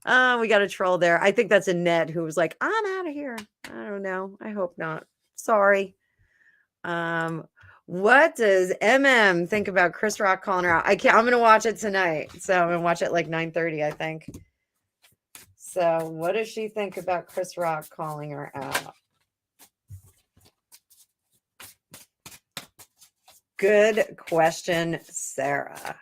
Oh, we got a troll there. I think that's Annette who was like, I'm out of here. I don't know. I hope not. Sorry. What does MM think about Chris Rock calling her out? I'm gonna watch it tonight. So I'm gonna watch it like 9:30, I think. So what does she think about Chris Rock calling her out? Good question, Sarah.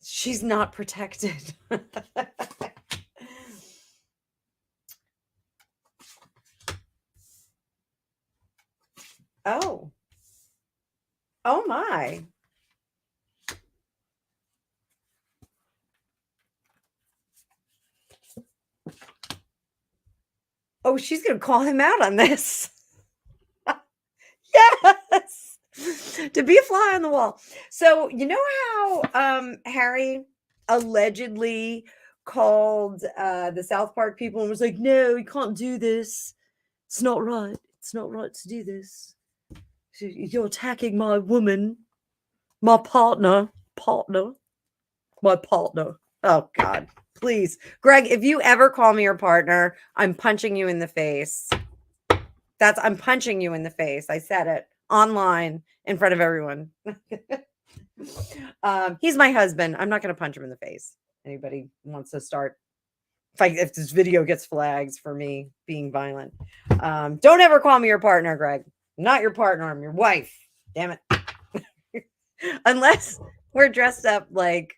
She's not protected. Oh. Oh my. Oh, she's going to call him out on this. Yes. To be a fly on the wall. So, you know how Harry allegedly called the South Park people and was like, no, you can't do this. It's not right. It's not right to do this. You're attacking my woman, my partner. My partner. Oh, God. Please. Greg, if you ever call me your partner, I'm punching you in the face. I'm punching you in the face. I said it online in front of everyone. He's my husband. I'm not going to punch him in the face. Anybody wants to start if this video gets flags for me being violent. Don't ever call me your partner, Greg. I'm not your partner. I'm your wife. Damn it. Unless we're dressed up like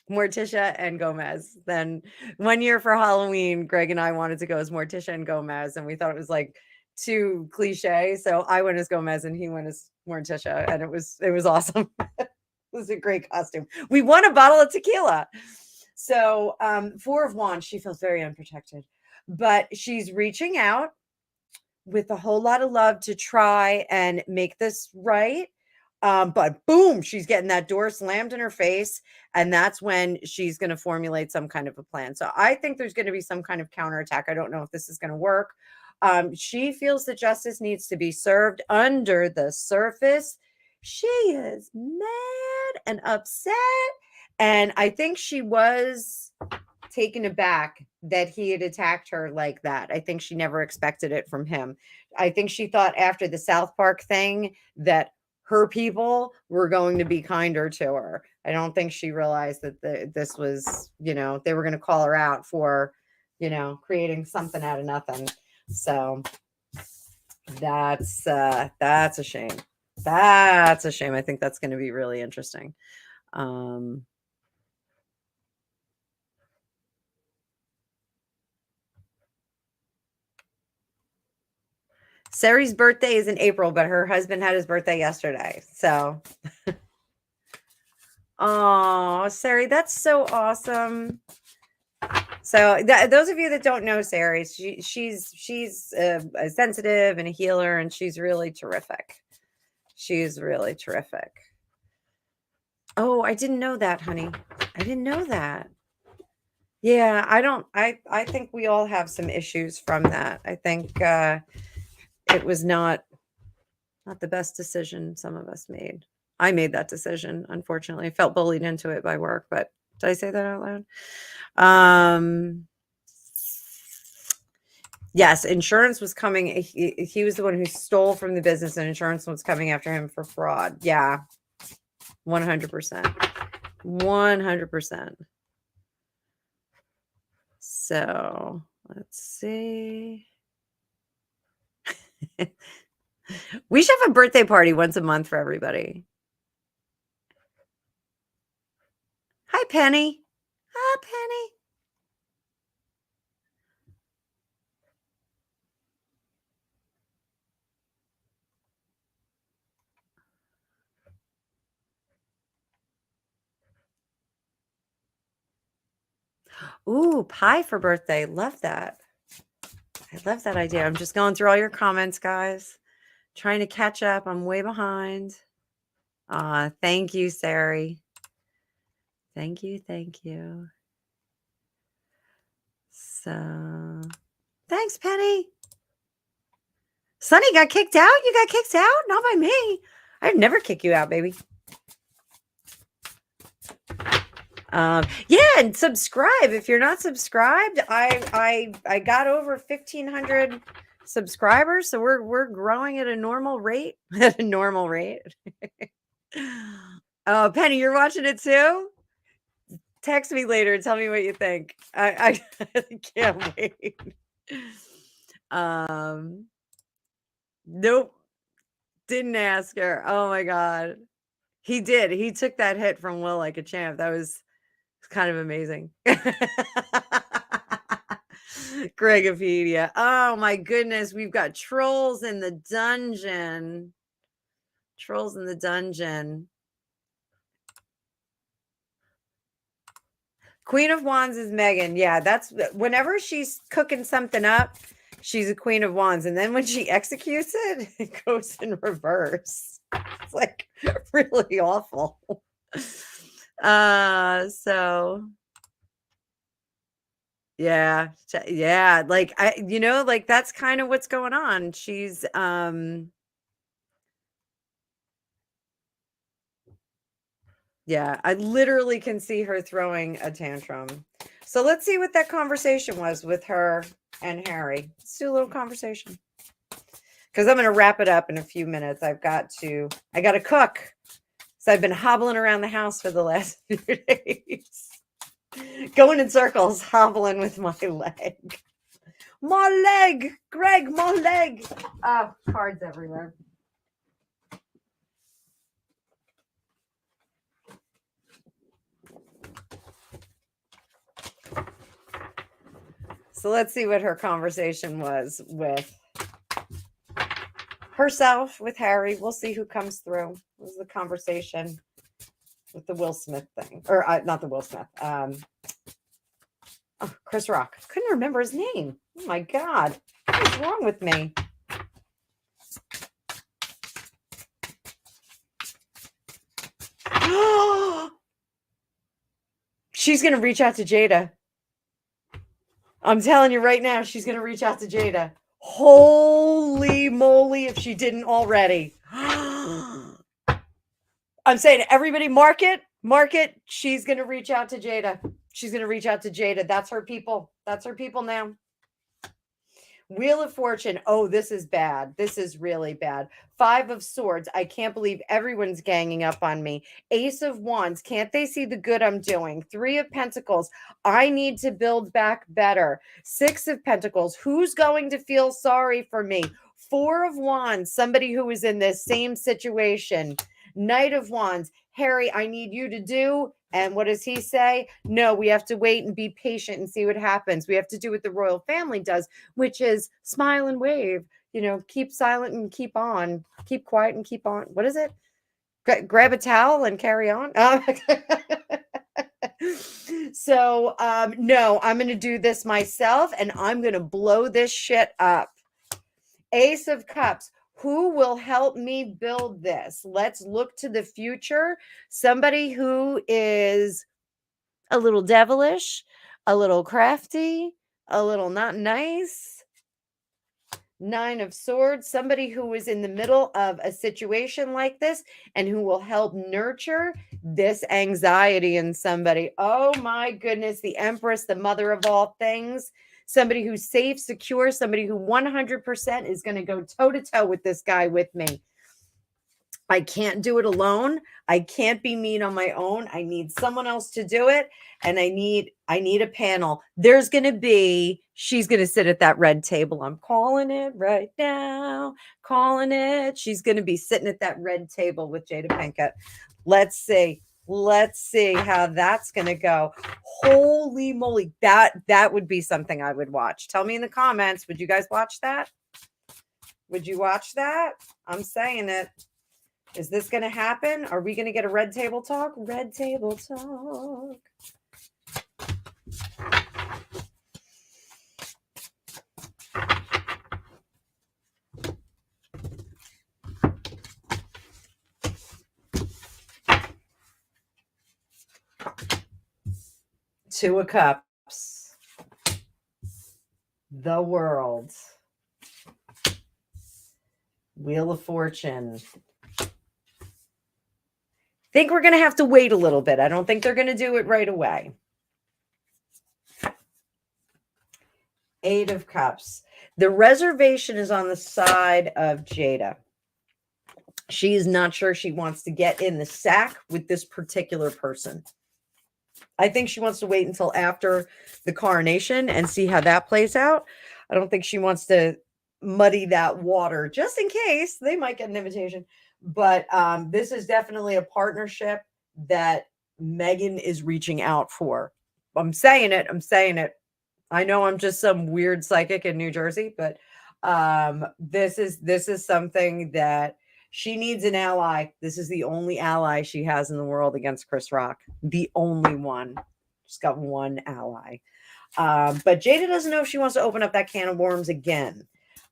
Morticia and Gomez. Then one year for Halloween, Greg and I wanted to go as Morticia and Gomez, and we thought it was like too cliche. So I went as Gomez and he went as Morticia, and it was awesome. It was a great costume. We won a bottle of tequila. So 4 of Wands, she feels very unprotected, but she's reaching out with a whole lot of love to try and make this right. But boom, she's getting that door slammed in her face. And that's when she's going to formulate some kind of a plan. So I think there's going to be some kind of counterattack. I don't know if this is going to work. She feels that justice needs to be served. Under the surface, she is mad and upset. And I think she was taken aback that he had attacked her like that. I think she never expected it from him. I think she thought after the South Park thing that her people were going to be kinder to her. I don't think she realized that this was, they were going to call her out for, creating something out of nothing. So that's a shame. That's a shame. I think that's going to be really interesting. Sari's birthday is in April, but her husband had his birthday yesterday. So, oh, Sari, that's so awesome. So, those of you that don't know Sari, she's a sensitive and a healer, and she's really terrific. She's really terrific. Oh, I didn't know that, honey. I didn't know that. Yeah, I think we all have some issues from that. I think it was not the best decision some of us made. I made that decision, unfortunately. I felt bullied into it by work, but did I say that out loud? Yes, insurance was coming. He was the one who stole from the business, and insurance was coming after him for fraud. Yeah, 100%. 100%. So let's see. We should have a birthday party once a month for everybody. Hi, Penny. Hi, Penny. Ooh, pie for birthday. Love that. I love that idea. I'm just going through all your comments, guys. Trying to catch up. I'm way behind. Thank you, Sari. Thank you. Thank you. So, thanks, Penny. Sunny got kicked out? You got kicked out? Not by me. I'd never kick you out, baby. Yeah, and subscribe if you're not subscribed. I got over 1,500 subscribers, so we're growing at a normal rate. At a normal rate. Oh, Penny, you're watching it too? Text me later and tell me what you think. I can't wait. Nope. Didn't ask her. Oh my God. He did. He took that hit from Will like a champ. That was kind of amazing. Gregopedia. Oh my goodness. We've got trolls in the dungeon. Trolls in the dungeon. Queen of Wands is Megan. Yeah, that's whenever she's cooking something up, she's a Queen of Wands. And then when she executes it, it goes in reverse. It's like really awful. So yeah, like like that's kind of what's going on. She's yeah, I literally can see her throwing a tantrum. So let's see what that conversation was with her and Harry. Let's do a little conversation. Because I'm going to wrap it up in a few minutes. I got to cook. So I've been hobbling around the house for the last few days. Going in circles, hobbling with my leg. My leg! Greg, my leg! Oh, cards everywhere. So let's see what her conversation was with herself, with Harry. We'll see who comes through. This is the conversation with the Will Smith thing. Or not the Will Smith. Chris Rock. Couldn't remember his name. Oh my God. What's wrong with me? She's going to reach out to Jada. I'm telling you right now, she's going to reach out to Jada. Holy moly, if she didn't already. I'm saying, everybody mark it. Mark it. She's going to reach out to Jada. She's going to reach out to Jada. That's her people. That's her people now. Wheel of Fortune. Oh, this is bad. This is really bad. 5 of Swords. I can't believe everyone's ganging up on me. Ace of Wands. Can't they see the good I'm doing? 3 of Pentacles. I need to build back better. 6 of Pentacles. Who's going to feel sorry for me? 4 of Wands. Somebody who is in this same situation. Knight of Wands. Harry, I need you to do. And what does he say? No, we have to wait and be patient and see what happens. We have to do what the royal family does, which is smile and wave, keep silent and keep on, keep quiet and keep on. What is it? Grab a towel and carry on. So, no, I'm going to do this myself and I'm going to blow this shit up. Ace of Cups. Who will help me build this? Let's look to the future. Somebody who is a little devilish, a little crafty, a little not nice. 9 of Swords. Somebody who is in the middle of a situation like this and who will help nurture this anxiety in somebody. Oh my goodness. The Empress, the mother of all things. Somebody who's safe, secure, somebody who 100% is going to go toe-to-toe with this guy with me. I can't do it alone. I can't be mean on my own. I need someone else to do it. And I need a panel. She's going to sit at that red table. I'm calling it right now. Calling it. She's going to be sitting at that red table with Jada Pinkett. Let's see. Let's see how that's going to go. Holy moly. That would be something I would watch. Tell me in the comments. Would you guys watch that? Would you watch that? I'm saying it. Is this going to happen? Are we going to get a red table talk? Red table talk. Two of Cups. The World. Wheel of Fortune. Think we're going to have to wait a little bit. I don't think they're going to do it right away. 8 of Cups. The reservation is on the side of Jada. She is not sure she wants to get in the sack with this particular person. I think she wants to wait until after the coronation and see how that plays out. I don't think she wants to muddy that water just in case they might get an invitation. But this is definitely a partnership that Megan is reaching out for. I'm saying it. I'm saying it. I know I'm just some weird psychic in New Jersey, but this is something that she needs an ally. This is the only ally she has in the world against Chris Rock. The only one. She's got one ally. But Jada doesn't know if she wants to open up that can of worms again.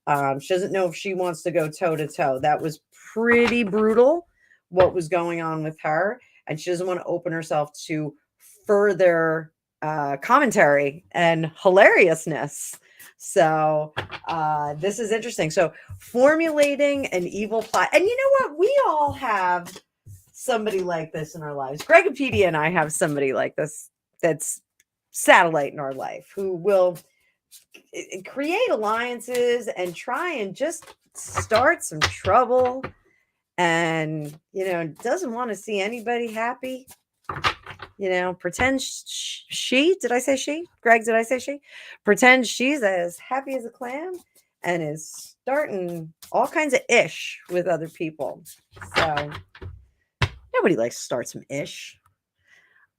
She doesn't know if she wants to go toe-to-toe. That was pretty brutal, what was going on with her. And she doesn't want to open herself to further commentary and hilariousness. So this is interesting. So formulating an evil plot. And you know what? We all have somebody like this in our lives. Gregopedia and I have somebody like this that's satellite in our life who will create alliances and try and just start some trouble and, doesn't want to see anybody happy. Pretend did I say she? Greg, did I say she? Pretend she's as happy as a clam and is starting all kinds of ish with other people. So nobody likes to start some ish.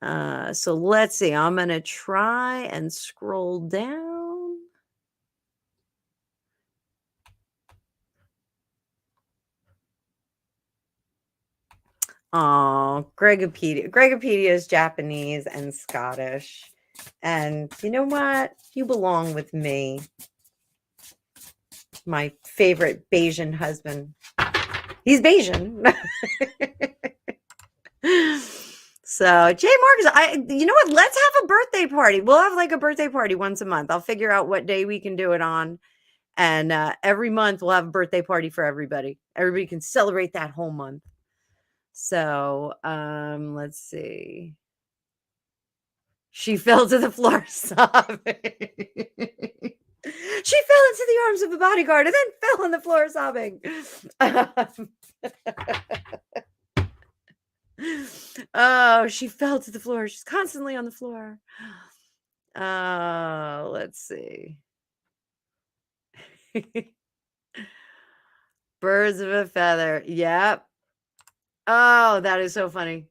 So let's see. I'm going to try and scroll down. Oh, Gregopedia is Japanese and Scottish. And you know what? You belong with me. My favorite Bayesian husband. He's Bayesian. So Jay Marcus, you know what? Let's have a birthday party. We'll have like a birthday party once a month. I'll figure out what day we can do it on. And every month we'll have a birthday party for everybody. Everybody can celebrate that whole month. So let's see. She fell to the floor sobbing. She fell into the arms of a bodyguard and then fell on the floor sobbing. Oh, she fell to the floor. She's constantly on the floor. Let's see. Birds of a feather. Yep. Oh, that is so funny.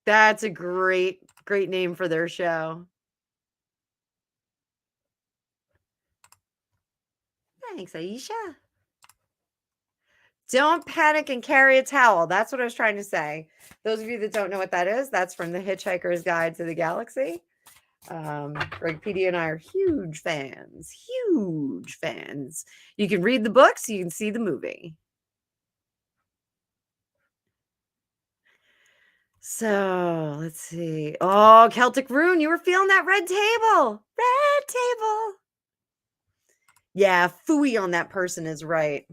That's a great name for their show. Thanks, Aisha. Don't panic and carry a towel. That's what I was trying to say. Those of you that don't know what that is, that's from the Hitchhiker's Guide to the Galaxy. Greg PD and I are huge fans. Huge fans. You can read the books, you can see the movie. So let's see. Oh, Celtic Rune, you were feeling that red table. Red table. Yeah, phooey on that person is right.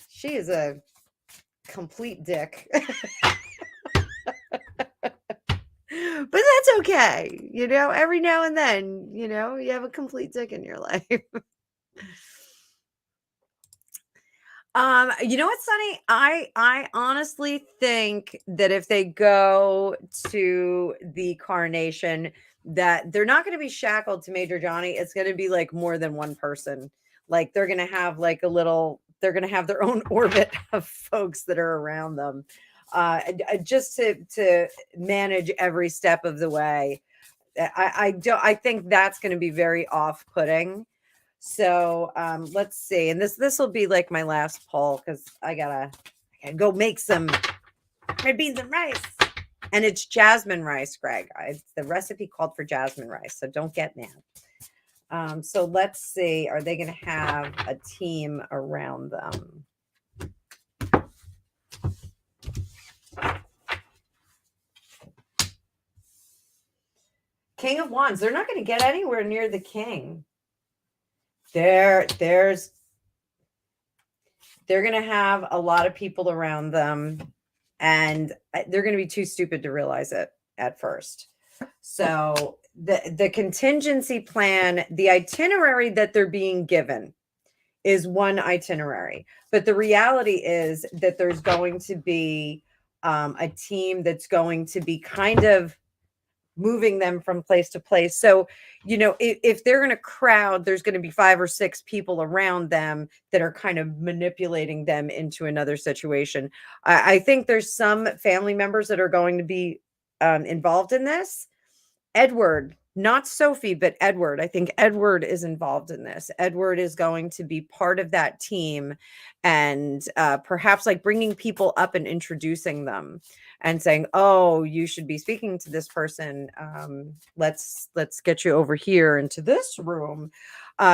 She is a complete dick. But that's okay. You know, every now and then, you know, you have a complete dick in your life. You know what's funny? I honestly think that if they go to the coronation, that they're not going to be shackled to Major Johnny. It's going to be like more than one person. Like they're going to have like they're going to have their own orbit of folks that are around them, just to manage every step of the way. I think that's going to be very off-putting. So let's see, and this will be like my last poll because I gotta go make some red beans and rice, and it's jasmine rice, Greg. The recipe called for jasmine rice, so don't get mad. So let's see, are they going to have a team around them? King of Wands. They're not going to get anywhere near the king. They're going to have a lot of people around them, and they're going to be too stupid to realize it at first. So the contingency plan, the itinerary that they're being given is one itinerary, but the reality is that there's going to be a team that's going to be kind of moving them from place to place. So, you know, if they're in a crowd, there's going to be 5 or 6 people around them that are kind of manipulating them into another situation. I think there's some family members that are going to be involved in this. Edward, not Sophie, but Edward. I think Edward is involved in this. Edward is going to be part of that team, and perhaps like bringing people up and introducing them and saying, oh, you should be speaking to this person. Let's get you over here into this room.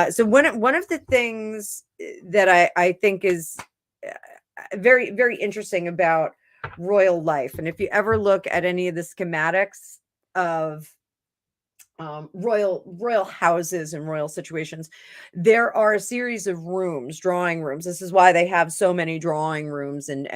So one of the things that I think is very, very interesting about royal life, and if you ever look at any of the schematics of royal houses and royal situations, there are a series of rooms, drawing rooms. This is why they have so many drawing rooms and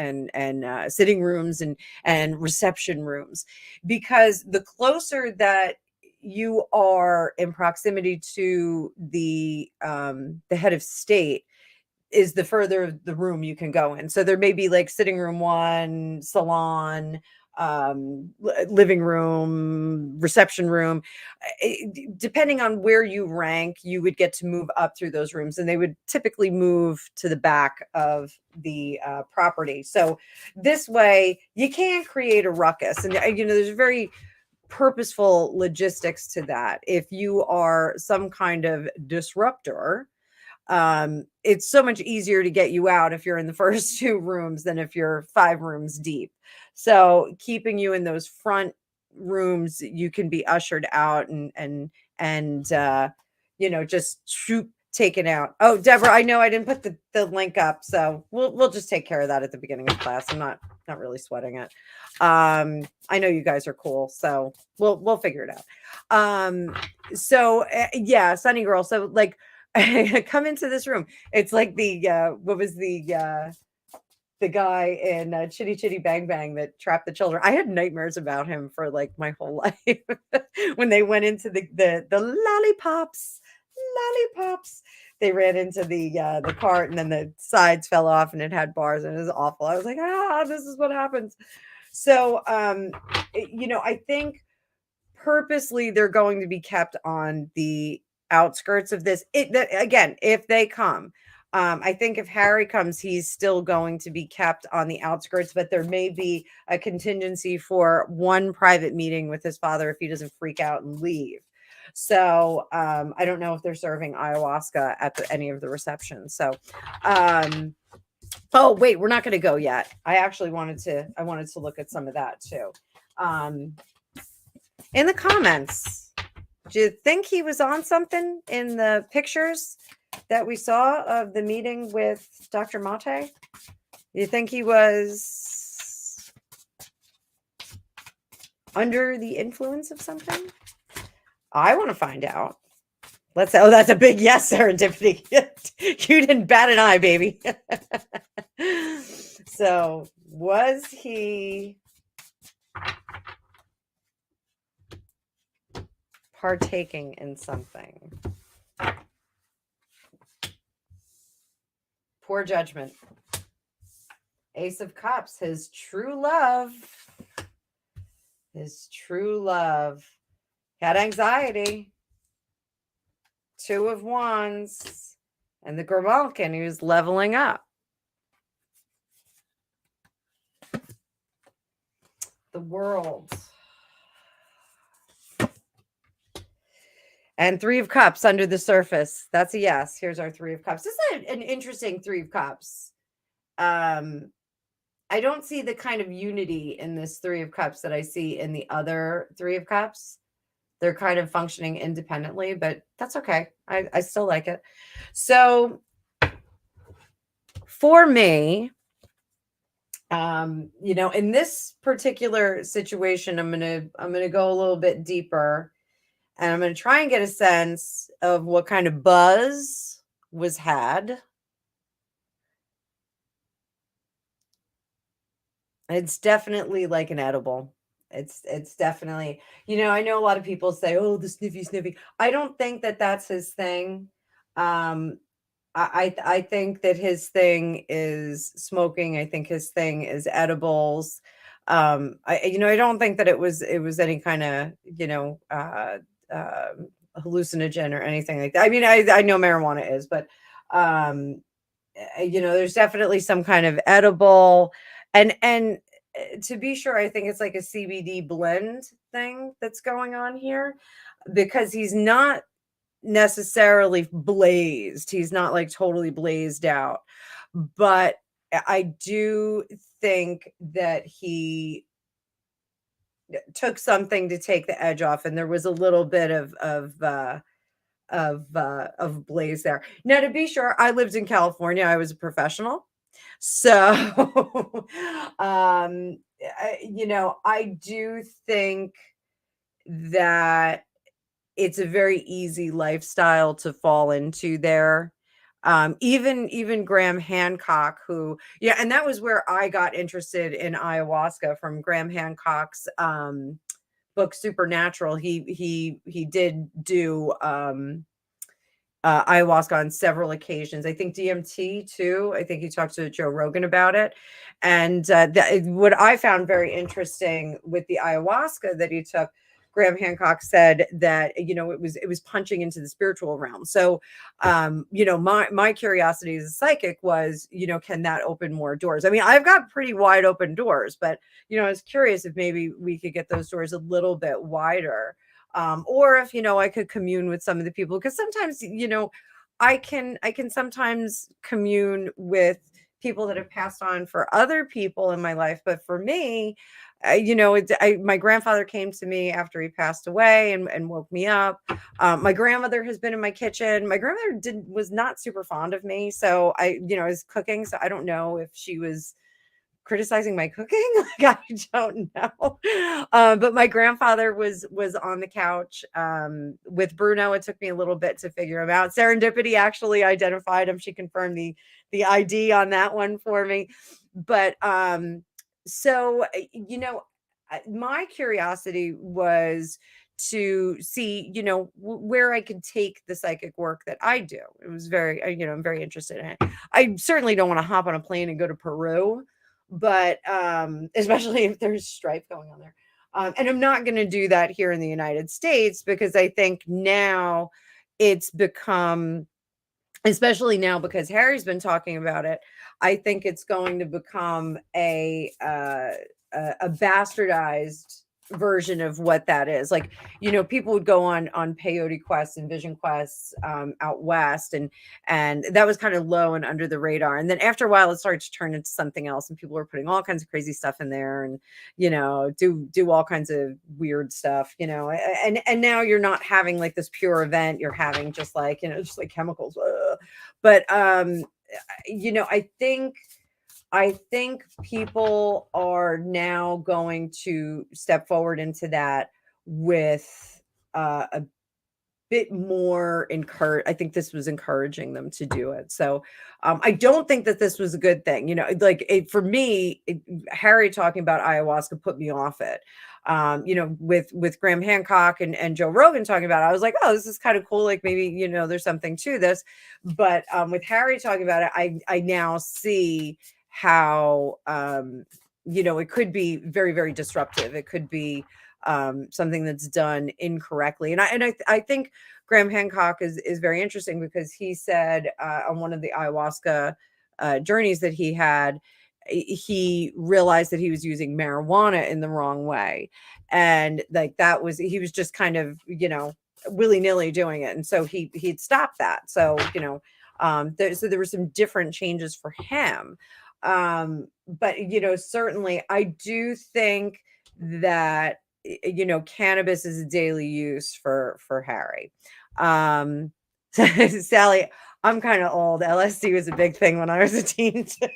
sitting rooms and reception rooms, because the closer that you are in proximity to the head of state is the further the room you can go in. So there may be like sitting room 1, salon, living room, reception room. Depending on where you rank, you would get to move up through those rooms, and they would typically move to the back of the property. So this way you can't create a ruckus, and you know, there's very purposeful logistics to that. If you are some kind of disruptor, it's so much easier to get you out if you're in the first 2 rooms than if you're 5 rooms deep. So keeping you in those front rooms, you can be ushered out and you know, just shoot taken out. Oh, Deborah, I know I didn't put the link up, so we'll just take care of that at the beginning of class. I'm not really sweating it. I know you guys are cool, so we'll figure it out. Yeah, Sunny Girl. So like I come into this room. It's like what was the guy in Chitty Chitty Bang Bang that trapped the children. I had nightmares about him for like my whole life when they went into the lollipops. They ran into the cart and then the sides fell off and it had bars and it was awful. I was like, this is what happens. So, I think purposely they're going to be kept on the outskirts of this. Again, if they come, I think if Harry comes, he's still going to be kept on the outskirts, but there may be a contingency for one private meeting with his father if he doesn't freak out and leave. So I don't know if they're serving ayahuasca at any of the receptions. So oh wait, we're not going to go yet. I wanted to look at some of that too. In the comments, do you think he was on something in the pictures that we saw of the meeting with Dr. Mate? You think he was under the influence of something? I want to find out. That's a big yes, serendipity. You didn't bat an eye, baby. So, was he partaking in something? Poor judgment. Ace of Cups, his true love. Had anxiety. Two of Wands. And the Grimalkin, he was leveling up. The World. And Three of Cups under the surface. That's a yes. Here's our Three of Cups. This is an interesting Three of Cups. I don't see the kind of unity in this Three of Cups that I see in the other Three of Cups. They're kind of functioning independently, but that's okay. I still like it. So for me, in this particular situation, I'm gonna go a little bit deeper, and I'm gonna try and get a sense of what kind of buzz was had. It's definitely like an edible. It's definitely, I know a lot of people say, oh, the sniffy. I don't think that that's his thing. I think that his thing is smoking. I think his thing is edibles. I don't think that it was any kind of, hallucinogen or anything like that. I mean, I know marijuana is, but there's definitely some kind of edible, and to be sure, I think it's like a CBD blend thing that's going on here, because he's not necessarily blazed. He's not like totally blazed out, but I do think that he took something to take the edge off, and there was a little bit of blaze there. Now, to be sure, I lived in California. I was a professional. So, I do think that it's a very easy lifestyle to fall into there. Even Graham Hancock, who, and that was where I got interested in ayahuasca, from Graham Hancock's book Supernatural. He did do ayahuasca on several occasions. I think DMT too. I think he talked to Joe Rogan about it. And what I found very interesting with the ayahuasca that he took, Graham Hancock said that, it was punching into the spiritual realm. So, my curiosity as a psychic was, can that open more doors? I mean, I've got pretty wide open doors, but, I was curious if maybe we could get those doors a little bit wider. Or if, I could commune with some of the people, because sometimes, I can sometimes commune with people that have passed on for other people in my life. But for me, my grandfather came to me after he passed away and woke me up. My grandmother has been in my kitchen. My grandmother was not super fond of me. So I was cooking. So I don't know if she was criticizing my cooking. Like, I don't know. But my grandfather was on the couch with Bruno. It took me a little bit to figure him out. Serendipity actually identified him. She confirmed the ID on that one for me. But so my curiosity was to see, where I could take the psychic work that I do. It was very, I'm very interested in it. I certainly don't want to hop on a plane and go to Peru, but especially if there's strife going on there. And I'm not going to do that here in the United States, because I think now it's become, especially now because Harry's been talking about it, I think it's going to become a bastardized version of what that is. Like, people would go on peyote quests and vision quests out west, and that was kind of low and under the radar. And then after a while, it started to turn into something else, and people were putting all kinds of crazy stuff in there, and do all kinds of weird stuff. And now you're not having like this pure event. You're having just like chemicals. But I think people are now going to step forward into that with a bit more I think this was encouraging them to do it. So I don't think that this was a good thing. For me, Harry talking about ayahuasca put me off it. With Graham Hancock and Joe Rogan talking about it, I was like, oh, this is kind of cool. Like, maybe, there's something to this. But with Harry talking about it, I now see how, it could be very, very disruptive. It could be something that's done incorrectly. And I think Graham Hancock is very interesting, because he said on one of the ayahuasca journeys that he had, he realized that he was using marijuana in the wrong way. And like, he was just kind of, willy-nilly doing it. And so he'd stopped that. So, so there were some different changes for him. But, certainly I do think that, cannabis is a daily use for Harry. Sally, I'm kind of old. LSD was a big thing when I was a teen too.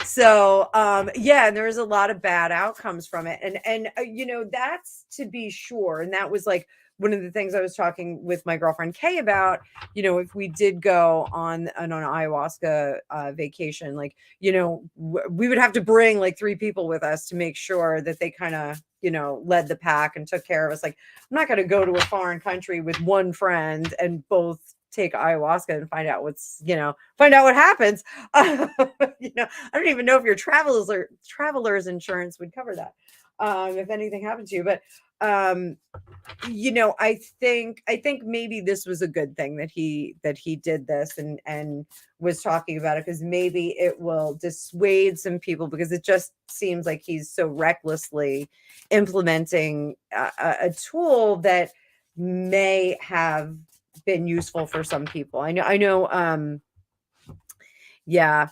So, yeah, and there was a lot of bad outcomes from it. And that's to be sure. And that was like one of the things I was talking with my girlfriend Kay about, if we did go on an ayahuasca vacation, like, we would have to bring like 3 people with us to make sure that they kind of, led the pack and took care of us. Like, I'm not going to go to a foreign country with one friend and both take ayahuasca and find out what happens. I don't even know if your traveler's insurance would cover that. If anything happened to you, but I think maybe this was a good thing that he did this and was talking about it, because maybe it will dissuade some people, because it just seems like he's so recklessly implementing a tool that may have been useful for some people. I know. Yeah.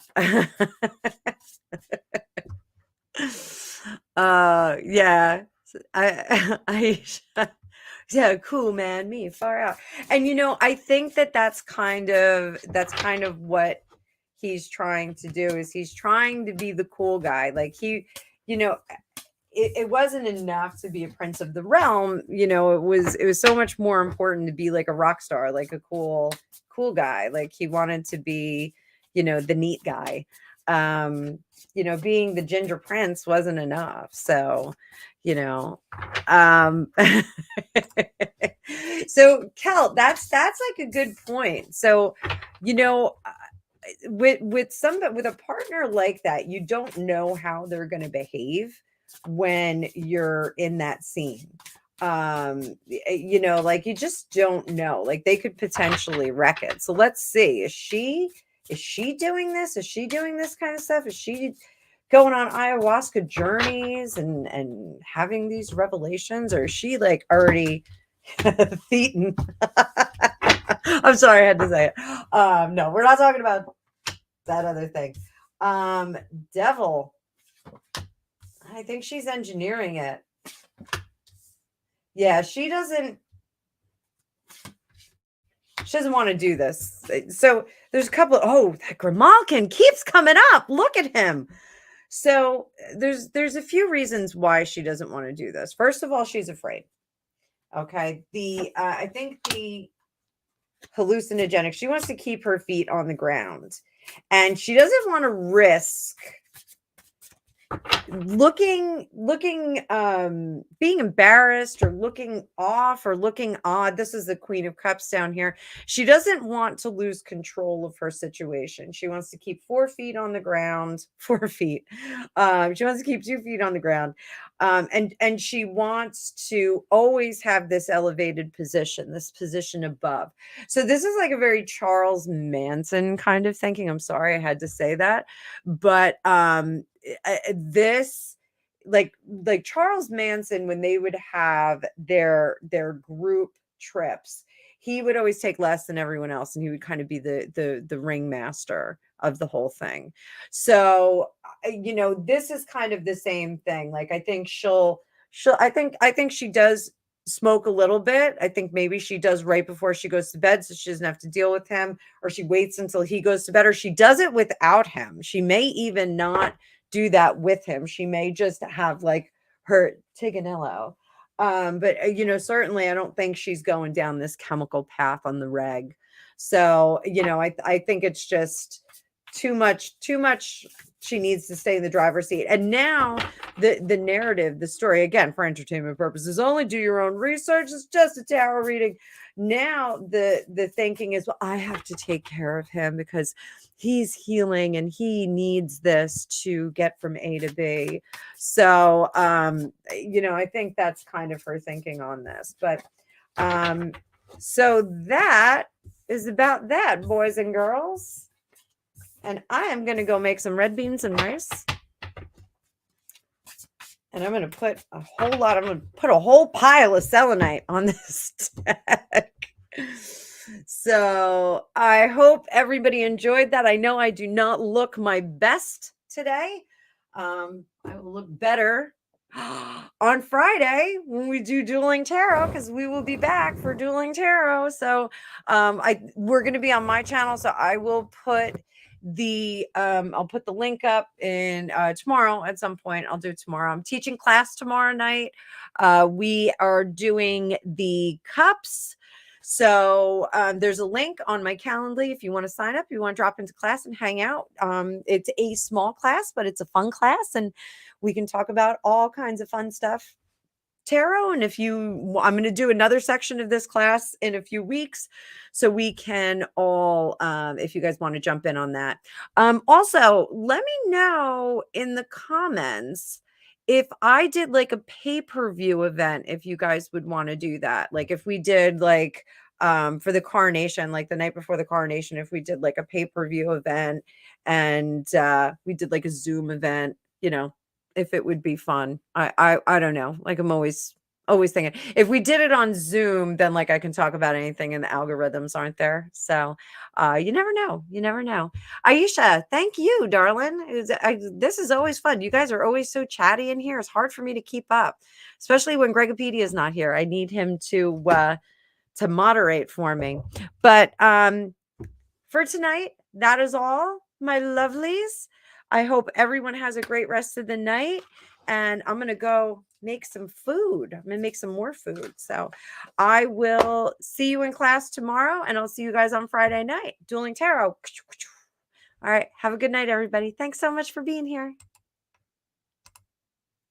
Yeah. Yeah, cool, man. Me far out. And I think that's kind of what he's trying to do, is he's trying to be the cool guy. Like, it wasn't enough to be a prince of the realm. It was so much more important to be like a rock star, like a cool guy. Like, he wanted to be, the neat guy. Being the ginger prince wasn't enough. So, so Kel, that's like a good point. So, with a partner like that, you don't know how they're going to behave when you're in that scene. Like, you just don't know. Like, they could potentially wreck it. So let's see. Is she doing this? Is she doing this kind of stuff? Is she going on ayahuasca journeys and having these revelations? Or is she like already thetan? I'm sorry, I had to say it. No, we're not talking about that other thing. Devil. I think she's engineering it. Yeah, she doesn't She doesn't want to do this. So there's a couple of, oh, that Grimalkin keeps coming up. Look at him. So there's a few reasons why she doesn't want to do this. First of all, she's afraid. Okay. I think the hallucinogenic, she wants to keep her feet on the ground, and she doesn't want to risk looking being embarrassed or looking off or looking odd. This is the Queen of Cups down here. She doesn't want to lose control of her situation. She wants to keep 4 feet on the ground. 4 feet. She wants to keep 2 feet on the ground, and she wants to always have this elevated position, this position above. So this is like a very Charles Manson kind of thinking. I'm sorry I had to say that, but this, like Charles Manson, when they would have their group trips, he would always take less than everyone else, and he would kind of be the ringmaster of the whole thing. So this is kind of the same thing. Like, I think I think she does smoke a little bit. I think maybe she does right before she goes to bed, so she doesn't have to deal with him, or she waits until he goes to bed, or she does it without him. She may even not do that with him. She may just have like her Tiganello. But certainly I don't think she's going down this chemical path on the reg. So, I think it's just too much. She needs to stay in the driver's seat. And now the narrative, the story, again, for entertainment purposes, only do your own research. It's just a tarot reading. Now the thinking is, well, I have to take care of him because he's healing and he needs this to get from A to B. So, I think that's kind of her thinking on this. But so that is about that, boys and girls. And I am going to go make some red beans and rice. And I'm going to put I'm going to put a whole pile of selenite on this deck. So I hope everybody enjoyed that. I know I do not look my best today. I will look better on Friday when we do Dueling Tarot, because we will be back for Dueling Tarot. So we're going to be on my channel, so I will put I'll put the link up in tomorrow at some point. I'll do it tomorrow. I'm teaching class tomorrow night. We are doing the cups. So there's a link on my Calendly if you want to sign up, you want to drop into class and hang out. It's a small class, but it's a fun class, and we can talk about all kinds of fun stuff. Tarot. And I'm going to do another section of this class in a few weeks, so we can all, if you guys want to jump in on that. Also, let me know in the comments if I did like a pay-per-view event, if you guys would want to do that. Like if we did like for the coronation, like the night before the coronation, if we did like a pay-per-view event and we did like a Zoom event, if it would be fun. I don't know. Like I'm always thinking if we did it on Zoom, then like I can talk about anything and the algorithms aren't there. So you never know. You never know. Aisha, thank you, darling. This is always fun. You guys are always so chatty in here. It's hard for me to keep up, especially when Gregopedia is not here. I need him to moderate for me. But for tonight, that is all, my lovelies. I hope everyone has a great rest of the night, and I'm going to go make some food. I'm going to make some more food. So I will see you in class tomorrow, and I'll see you guys on Friday night. Dueling Tarot. All right. Have a good night, everybody. Thanks so much for being here.